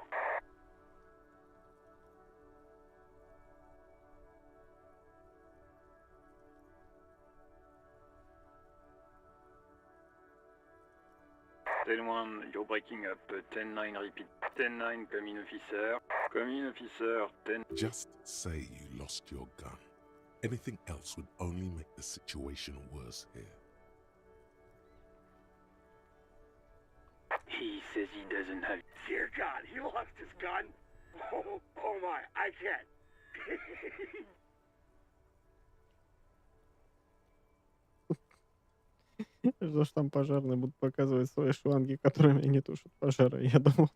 Ten-1, you're breaking up. 10-9, repeat. 10-9, coming officer. Coming officer, 10... Just say you lost your gun. Anything else would only make the situation worse here. He says he doesn't have... Dear God, he lost his gun? Oh my, I can't. Что ж там пожарные будут показывать свои шланги, которыми они тушат пожары. Я думал,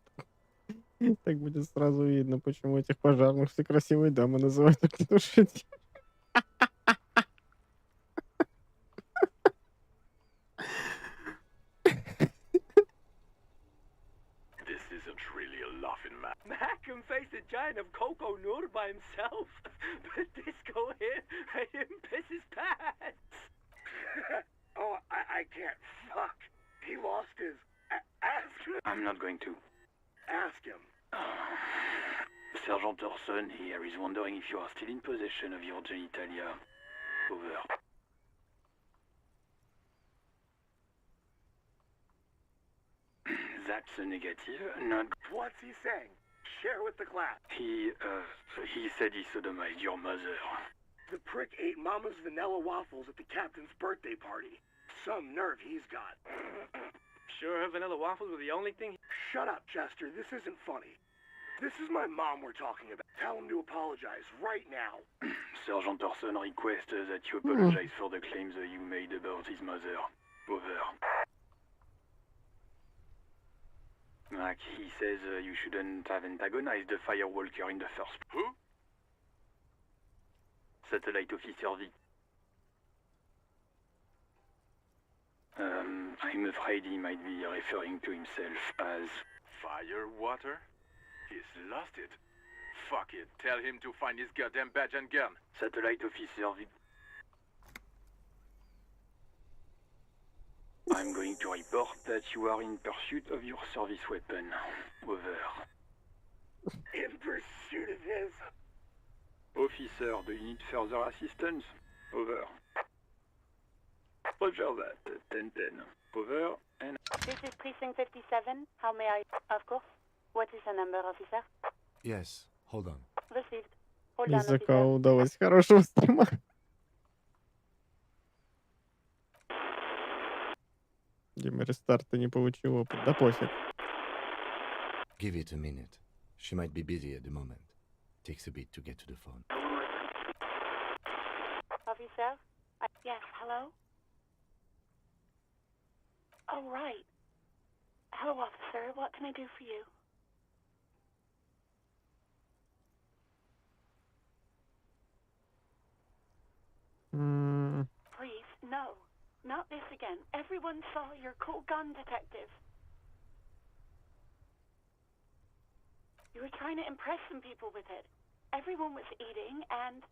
так будет сразу видно, почему этих пожарных все красивые дамы называют огнетушителями. can face a giant of Coco Nur by himself, but Disco here made him piss his pants. Oh, I can't. Fuck. He lost his... Ask him. I'm not going to. Ask him. Sergeant Orson here is wondering if you are still in possession of your genitalia. Over. That's a negative. Not. What's he saying? Share with the class. He said he sodomized your mother. The prick ate Mama's vanilla waffles at the captain's birthday party. Some nerve he's got. Sure her vanilla waffles were the only thing? Shut up, Chester. This isn't funny. This is my mom we're talking about. Tell him to apologize right now. Sergeant Orson requests that you apologize for the claims that you made about his mother. Over. Like, he says you shouldn't have antagonized the firewalker in the first place. Who? Satellite Officer V. I'm afraid he might be referring to himself as... Firewater? He's lost it. Fuck it. Tell him to find his goddamn badge and gun. Satellite Officer V. I'm going to report that you are in pursuit of your service weapon. Over. In pursuit of his... Officer, do you need further assistance? Over. Roger that. 10-10. Over. And... This is Precinct 57. How may I... Of course. What is the number, officer? Yes, hold on. Received. Hold on, Языка officer. удалось хорошего стрима. Дима рестарта не получил опыт. Да пофиг. Give it a minute. She might be busy at the moment. Takes a bit to get to the phone. Officer? Yes, hello? Oh, right. Hello, officer. What can I do for you? Please, no. Not this again. Everyone saw your cool gun, detective. You were trying to impress some people with it. Everyone was eating, and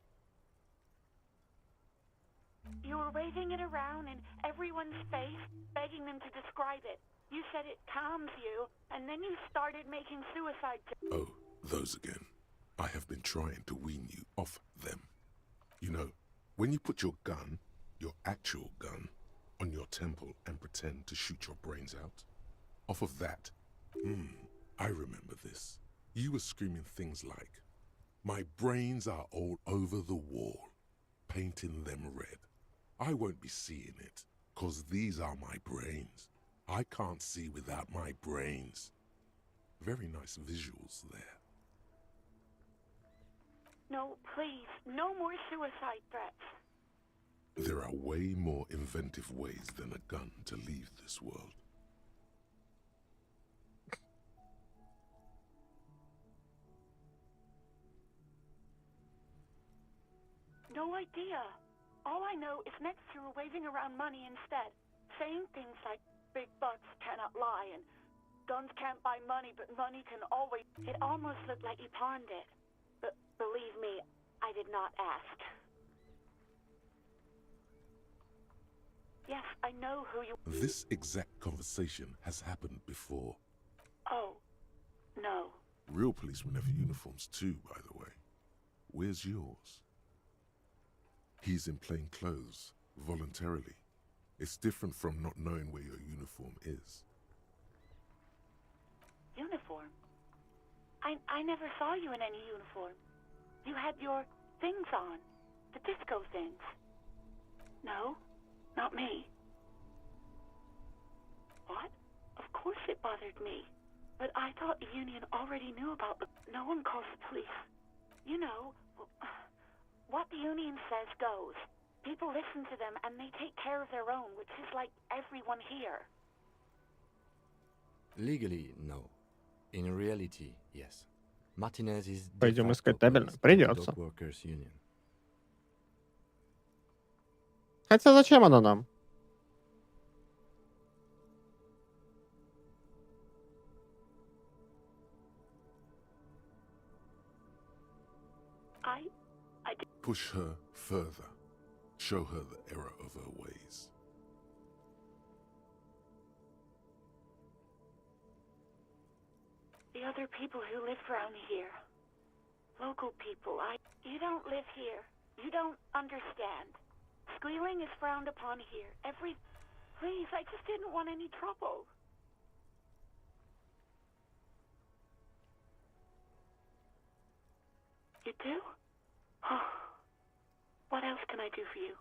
you were waving it around in everyone's face, begging them to describe it. You said it calms you, and then you started making suicide jokes. Oh, those again. I have been trying to wean you off them. You know, when you put your gun, your actual gun, on your temple and pretend to shoot your brains out, off of that, I remember this. You were screaming things like, "My brains are all over the wall, painting them red. I won't be seeing it, 'cause these are my brains. I can't see without my brains." Very nice visuals there. No, please, no more suicide threats. There are way more inventive ways than a gun to leave this world. No idea. All I know is next you were waving around money instead, saying things like big bucks cannot lie and guns can't buy money, but money can always... It almost looked like you pawned it. But believe me, I did not ask. Yes, I know who you... This exact conversation has happened before. Oh, no. Real policemen have uniforms too, by the way. Where's yours? He's in plain clothes, voluntarily. It's different from not knowing where your uniform is. Uniform? I never saw you in any uniform. You had your things on. The disco things. No, not me. What? Of course it bothered me. But I thought the union already knew about the... No one calls the police. You know, what the union says goes. People listen to them and they take care of their own, which is like everyone here. Legally, no. In reality, yes. Martinez is Пойдем искать табельную. Придется. Workers Union. Хотя зачем она нам? push her further, show her the error of her ways. The other people who live around here. Local people, You don't live here. You don't understand. Squealing is frowned upon here. Please, I just didn't want any trouble. You do? What else can I do for you?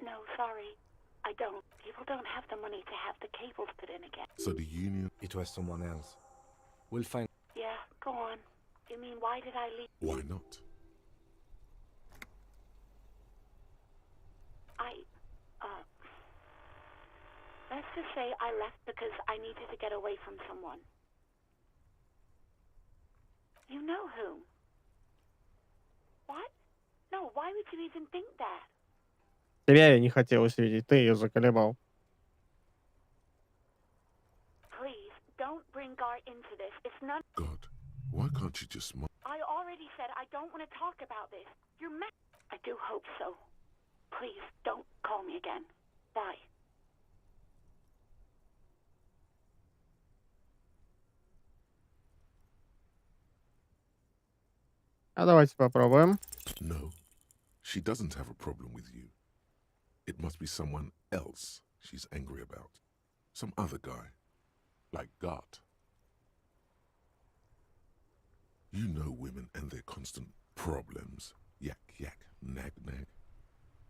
No, sorry. I don't. People don't have the money to have the cables put in again. So the union... It was someone else. We'll find... Yeah, go on. You mean, why did I leave? Why not? Let's just say I left because I needed to get away from someone. You know whom? What? No, why would you even think that? Тебя я не хотелось видеть, ты ее заколебал. Please, don't bring Gar into this. It's none... God, why can't you just... I already said I don't want to talk about this. You're I do hope so. Please, don't call me again. Bye. А давайте попробуем. No, she doesn't have a problem with you. It must be someone else she's angry about. Some other guy. Like Gart. You know women and their constant problems. Yak, yak, nag, nag.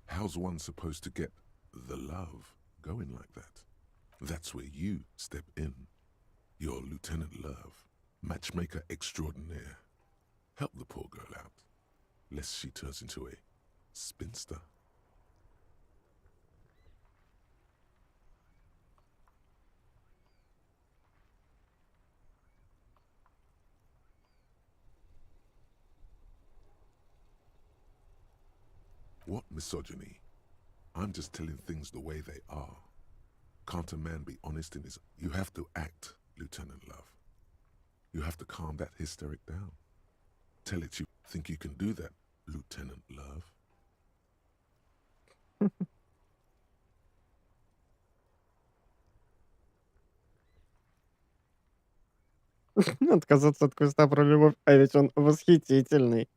How's one supposed to get the love going like that? That's where you step in. You're Lieutenant Love, matchmaker extraordinaire. Help the poor girl out, lest she turns into a spinster. What misogyny? I'm just telling things the way they are. Can't a man be honest in his... You have to act, Lieutenant Love. You have to calm that hysteric down. Tell it you think you can do that, Lieutenant Love. Отказаться от квеста про любовь, а ведь он восхитительный.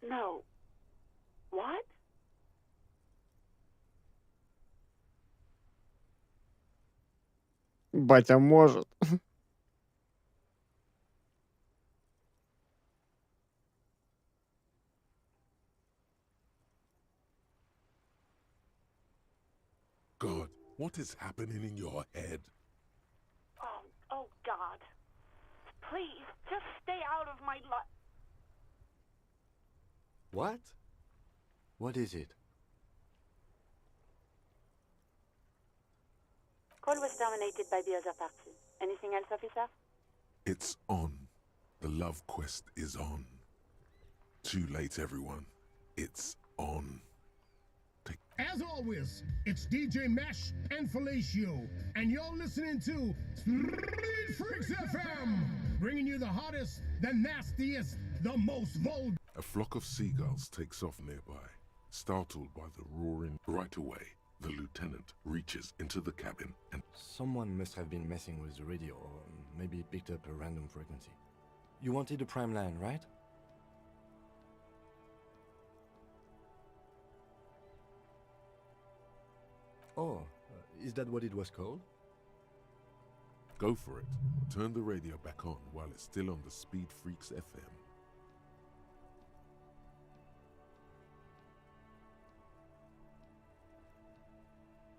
No. What? Батя может. God, what is happening in your head? Oh God. Please, just stay out of my life. What? What is it? Call was terminated by the other party. Anything else, officer? It's on. The love quest is on. Too late, everyone. It's on. As always, it's DJ Mesh and Felicio, and you're listening to Street Freaks FM, bringing you the hottest, the nastiest, the most vulgar. A flock of seagulls takes off nearby. Startled by the roaring right away, the lieutenant reaches into the cabin and... Someone must have been messing with the radio, or maybe picked up a random frequency. You wanted a prime line, right? Oh, is that what it was called? Go for it. Turn the radio back on while it's still on the Speed Freaks FM.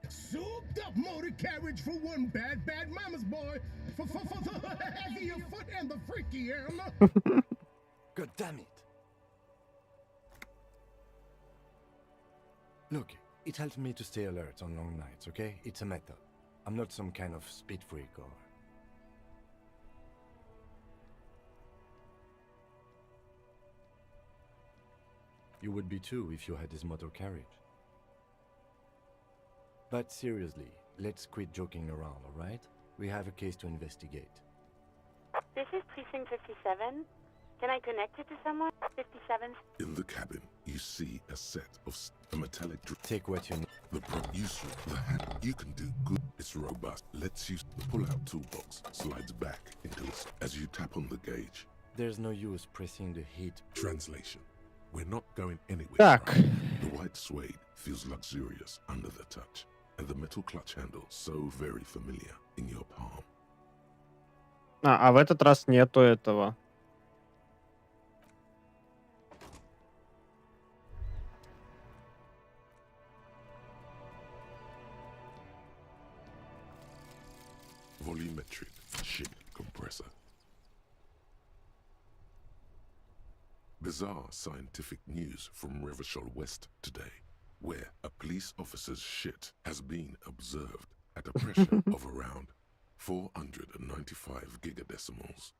Souped up motor carriage for one bad mama's boy. For the heavier foot and the freakier. God damn it. Look, it helps me to stay alert on long nights, okay? It's a method. I'm not some kind of speed freak or... You would be too if you had this motor carriage. But seriously, let's quit joking around, alright? We have a case to investigate. This is Precinct 57. Can I connect it to someone? 57's. In the cabin, you see a set of a metallic. Take what you need. The hand you can do good. It's robust. Lets you the pull-out toolbox slides back into it as you tap on the gauge. There's no use pressing the heat. Translation: we're not going anywhere. Так. The white suede feels luxurious under the touch, and the metal clutch handle so very familiar in your palm. А в этот раз нету этого. Volumetric ship compressor. Bizarre scientific news from Revachol West today, where a police officer's shit has been observed at a pressure of around 495 gigadecimals.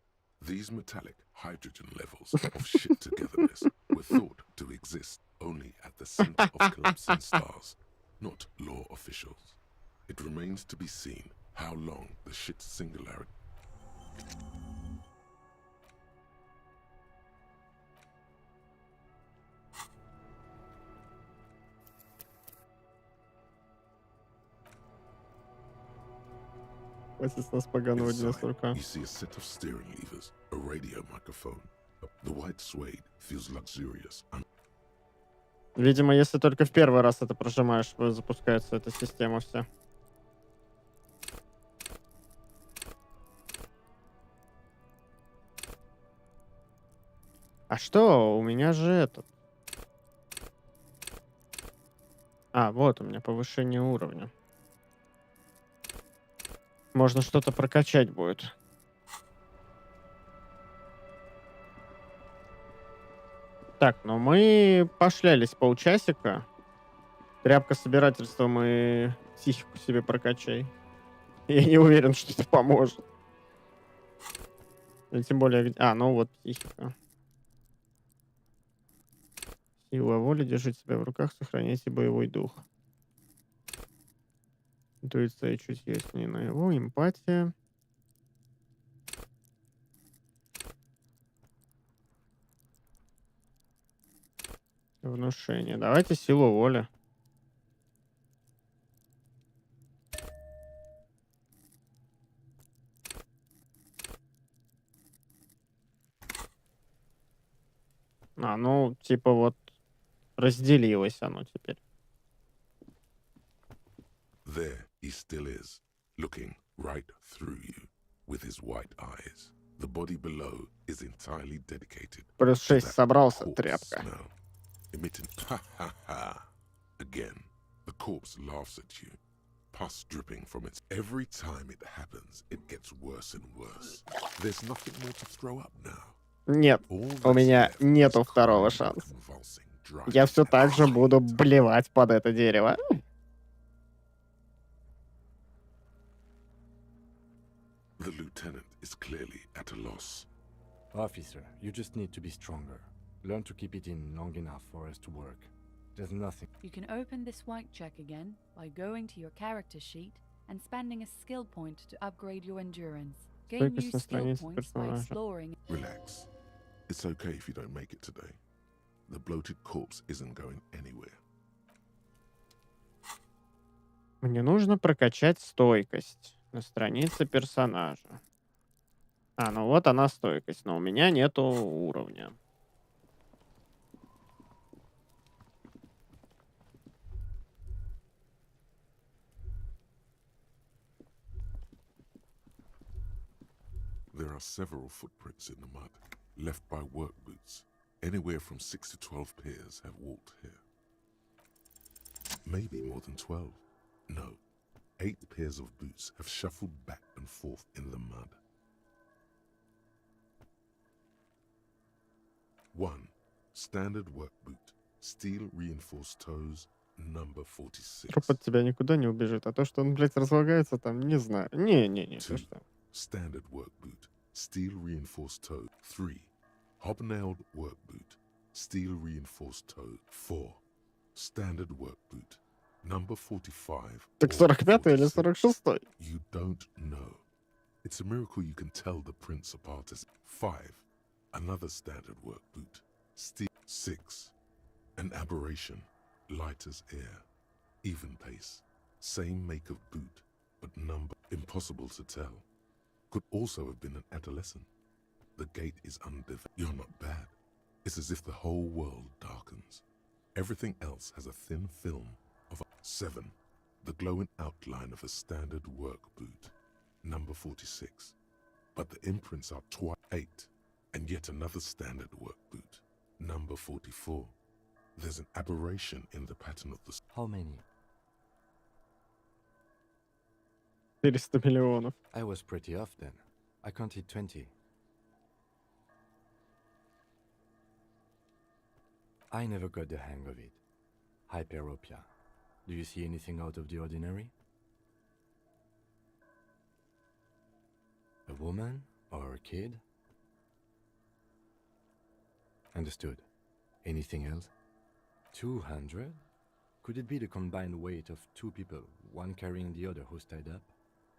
These metallic hydrogen levels of shit togetherness were thought to exist only at the center of collapsing stars, not law officials. It remains to be seen how long the shit's singularity. Inside, you see a set of steering levers, a radio microphone. The white suede feels luxurious. Видимо, если только в первый раз это прожимаешь, запускается эта система вся. А что? У меня же этот... А, вот у меня повышение уровня. Можно что-то прокачать будет. Так, ну мы пошлялись полчасика. Тряпка собирательства мы психику себе прокачай. Я не уверен, что это поможет. И тем более... А, ну вот психика. Сила воли, держите себя в руках, сохраняйте боевой дух. Интуиция и чутье с ней на его, эмпатия. Внушение. Давайте силу воли. А, ну, типа вот разделилось оно теперь. There he still is, looking right through you with his white eyes. The body below is entirely dedicated Плюс 6 собрался, corpse тряпка. smell, emitting ha. Again, the corpse laughs at you, pus dripping from its. Every time it happens, it gets worse and worse. There's nothing more to throw up now. Нет, у меня нету второго шанса. Я все так же буду блевать под это дерево. The lieutenant is clearly at a loss. Officer, you just need to be stronger. Learn to keep it in long enough for us to work. There's nothing. You can open this white check again by going to your character sheet and spending a skill point to upgrade your endurance. Gain new skill points by exploring. Relax. It's okay if you don't make it today. The bloated corpse isn't going anywhere. Мне нужно прокачать стойкость на странице персонажа. А, ну вот она стойкость, но у меня нету уровня. There are several footprints in the mud, left by work boots. Anywhere from 6 to 12 pairs have walked here. Maybe more than 12. No, 8 pairs of boots have shuffled back and forth in the mud. 1. Standard work boot. Steel reinforced toes, number 46. Труп от тебя никуда не убежит, а то, что он, блядь, разлагается там, не знаю. Не, 2. что. Standard work boot. Steel reinforced toe. 3. Hobnailed work boot. Steel reinforced toe. 4. Standard work boot. Number 45. Так 45-й или 46-й? You don't know. It's a miracle you can tell the prints apart as 5. Another standard work boot. Steel 6. An aberration. Light as air. Even pace. Same make of boot, but number impossible to tell. Could also have been an adolescent. The gate is undivided. You're not bad. It's as if the whole world darkens. Everything else has a thin film of 7. The glowing outline of a standard work boot. Number 46. But the imprints are 8. And yet another standard work boot. Number 44. There's an aberration in the pattern of the... How many? 400 миллионов. I was pretty off then. I counted 20. I never got the hang of it. Hyperopia. Do you see anything out of the ordinary? A woman or a kid? Understood. Anything else? 200? Could it be the combined weight of 2 people, one carrying the other who's tied up?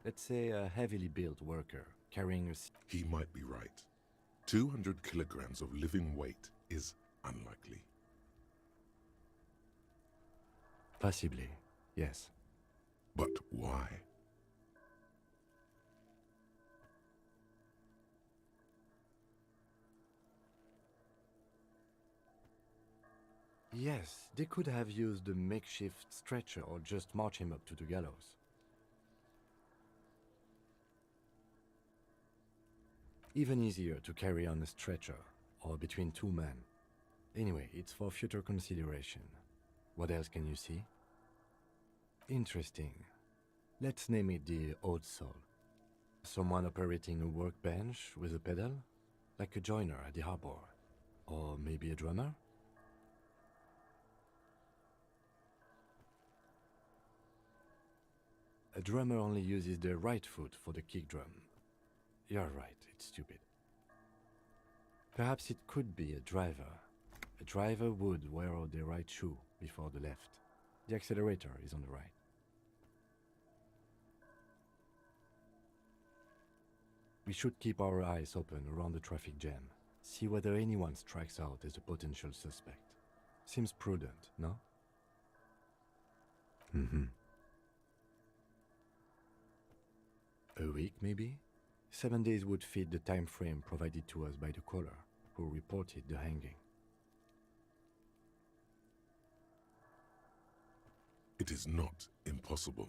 Let's say a heavily built worker carrying a... He might be right. 200 kilograms of living weight is unlikely. Possibly, yes. But why? Yes, they could have used a makeshift stretcher or just march him up to the gallows. Even easier to carry on a stretcher, or between 2 men. Anyway, it's for future consideration. What else can you see? Interesting. Let's name it the odd soul. Someone operating a workbench with a pedal? Like a joiner at the harbor. Or maybe a drummer? A drummer only uses the right foot for the kick drum. You're right, it's stupid. Perhaps it could be a driver. A driver would wear out the right shoe before the left. The accelerator is on the right. We should keep our eyes open around the traffic jam. See whether anyone strikes out as a potential suspect. Seems prudent, no? A week, maybe? 7 days would fit the time frame provided to us by the caller, who reported the hanging. It is not impossible.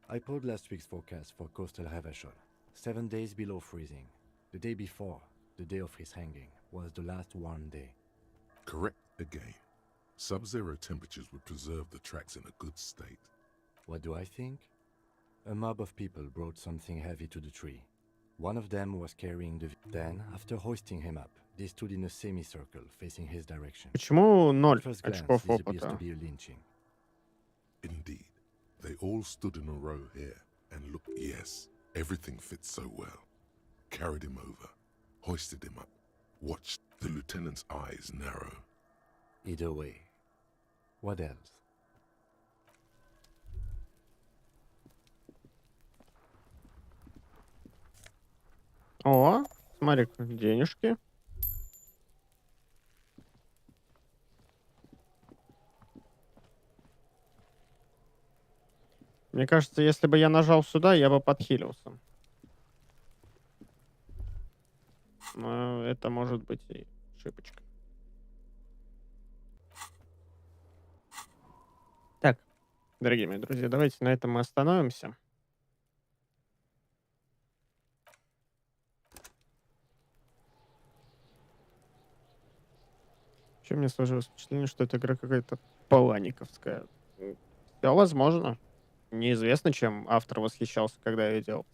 I pulled last week's forecast for coastal Havashol. 7 days below freezing. The day before, the day of his hanging, was the last warm day. Correct again. Sub-zero temperatures would preserve the tracks in a good state. What do I think? A mob of people brought something heavy to the tree. One of them was carrying the... Then, after hoisting him up, they stood in a semicircle facing his direction. Почему 0 First очков glance, this appears to опыта? be a lynching. Indeed. They all stood in a row here and looked. Yes, everything fits so well. Carried him over, hoisted him up, watched the lieutenant's eyes narrow. Either way. What else? О, смотри, денежки. Мне кажется, если бы я нажал сюда, я бы подхилился. Но это может быть и ошибочка. Так, дорогие мои друзья, давайте на этом мы остановимся. Вообще мне сложилось впечатление, что эта игра какая-то паланиковская. Все возможно. Неизвестно, чем автор восхищался, когда я ее делал.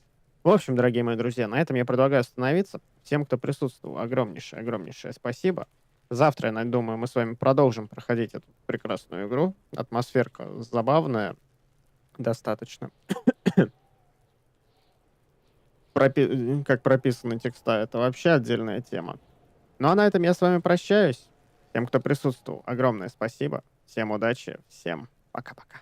В общем, дорогие мои друзья, на этом я предлагаю остановиться. Всем, кто присутствовал, огромнейшее спасибо. Завтра, я думаю, мы с вами продолжим проходить эту прекрасную игру. Атмосферка забавная, достаточно. Как прописаны текста, это вообще отдельная тема. Ну а на этом я с вами прощаюсь. Всем, кто присутствовал, огромное спасибо. Всем удачи, всем пока-пока.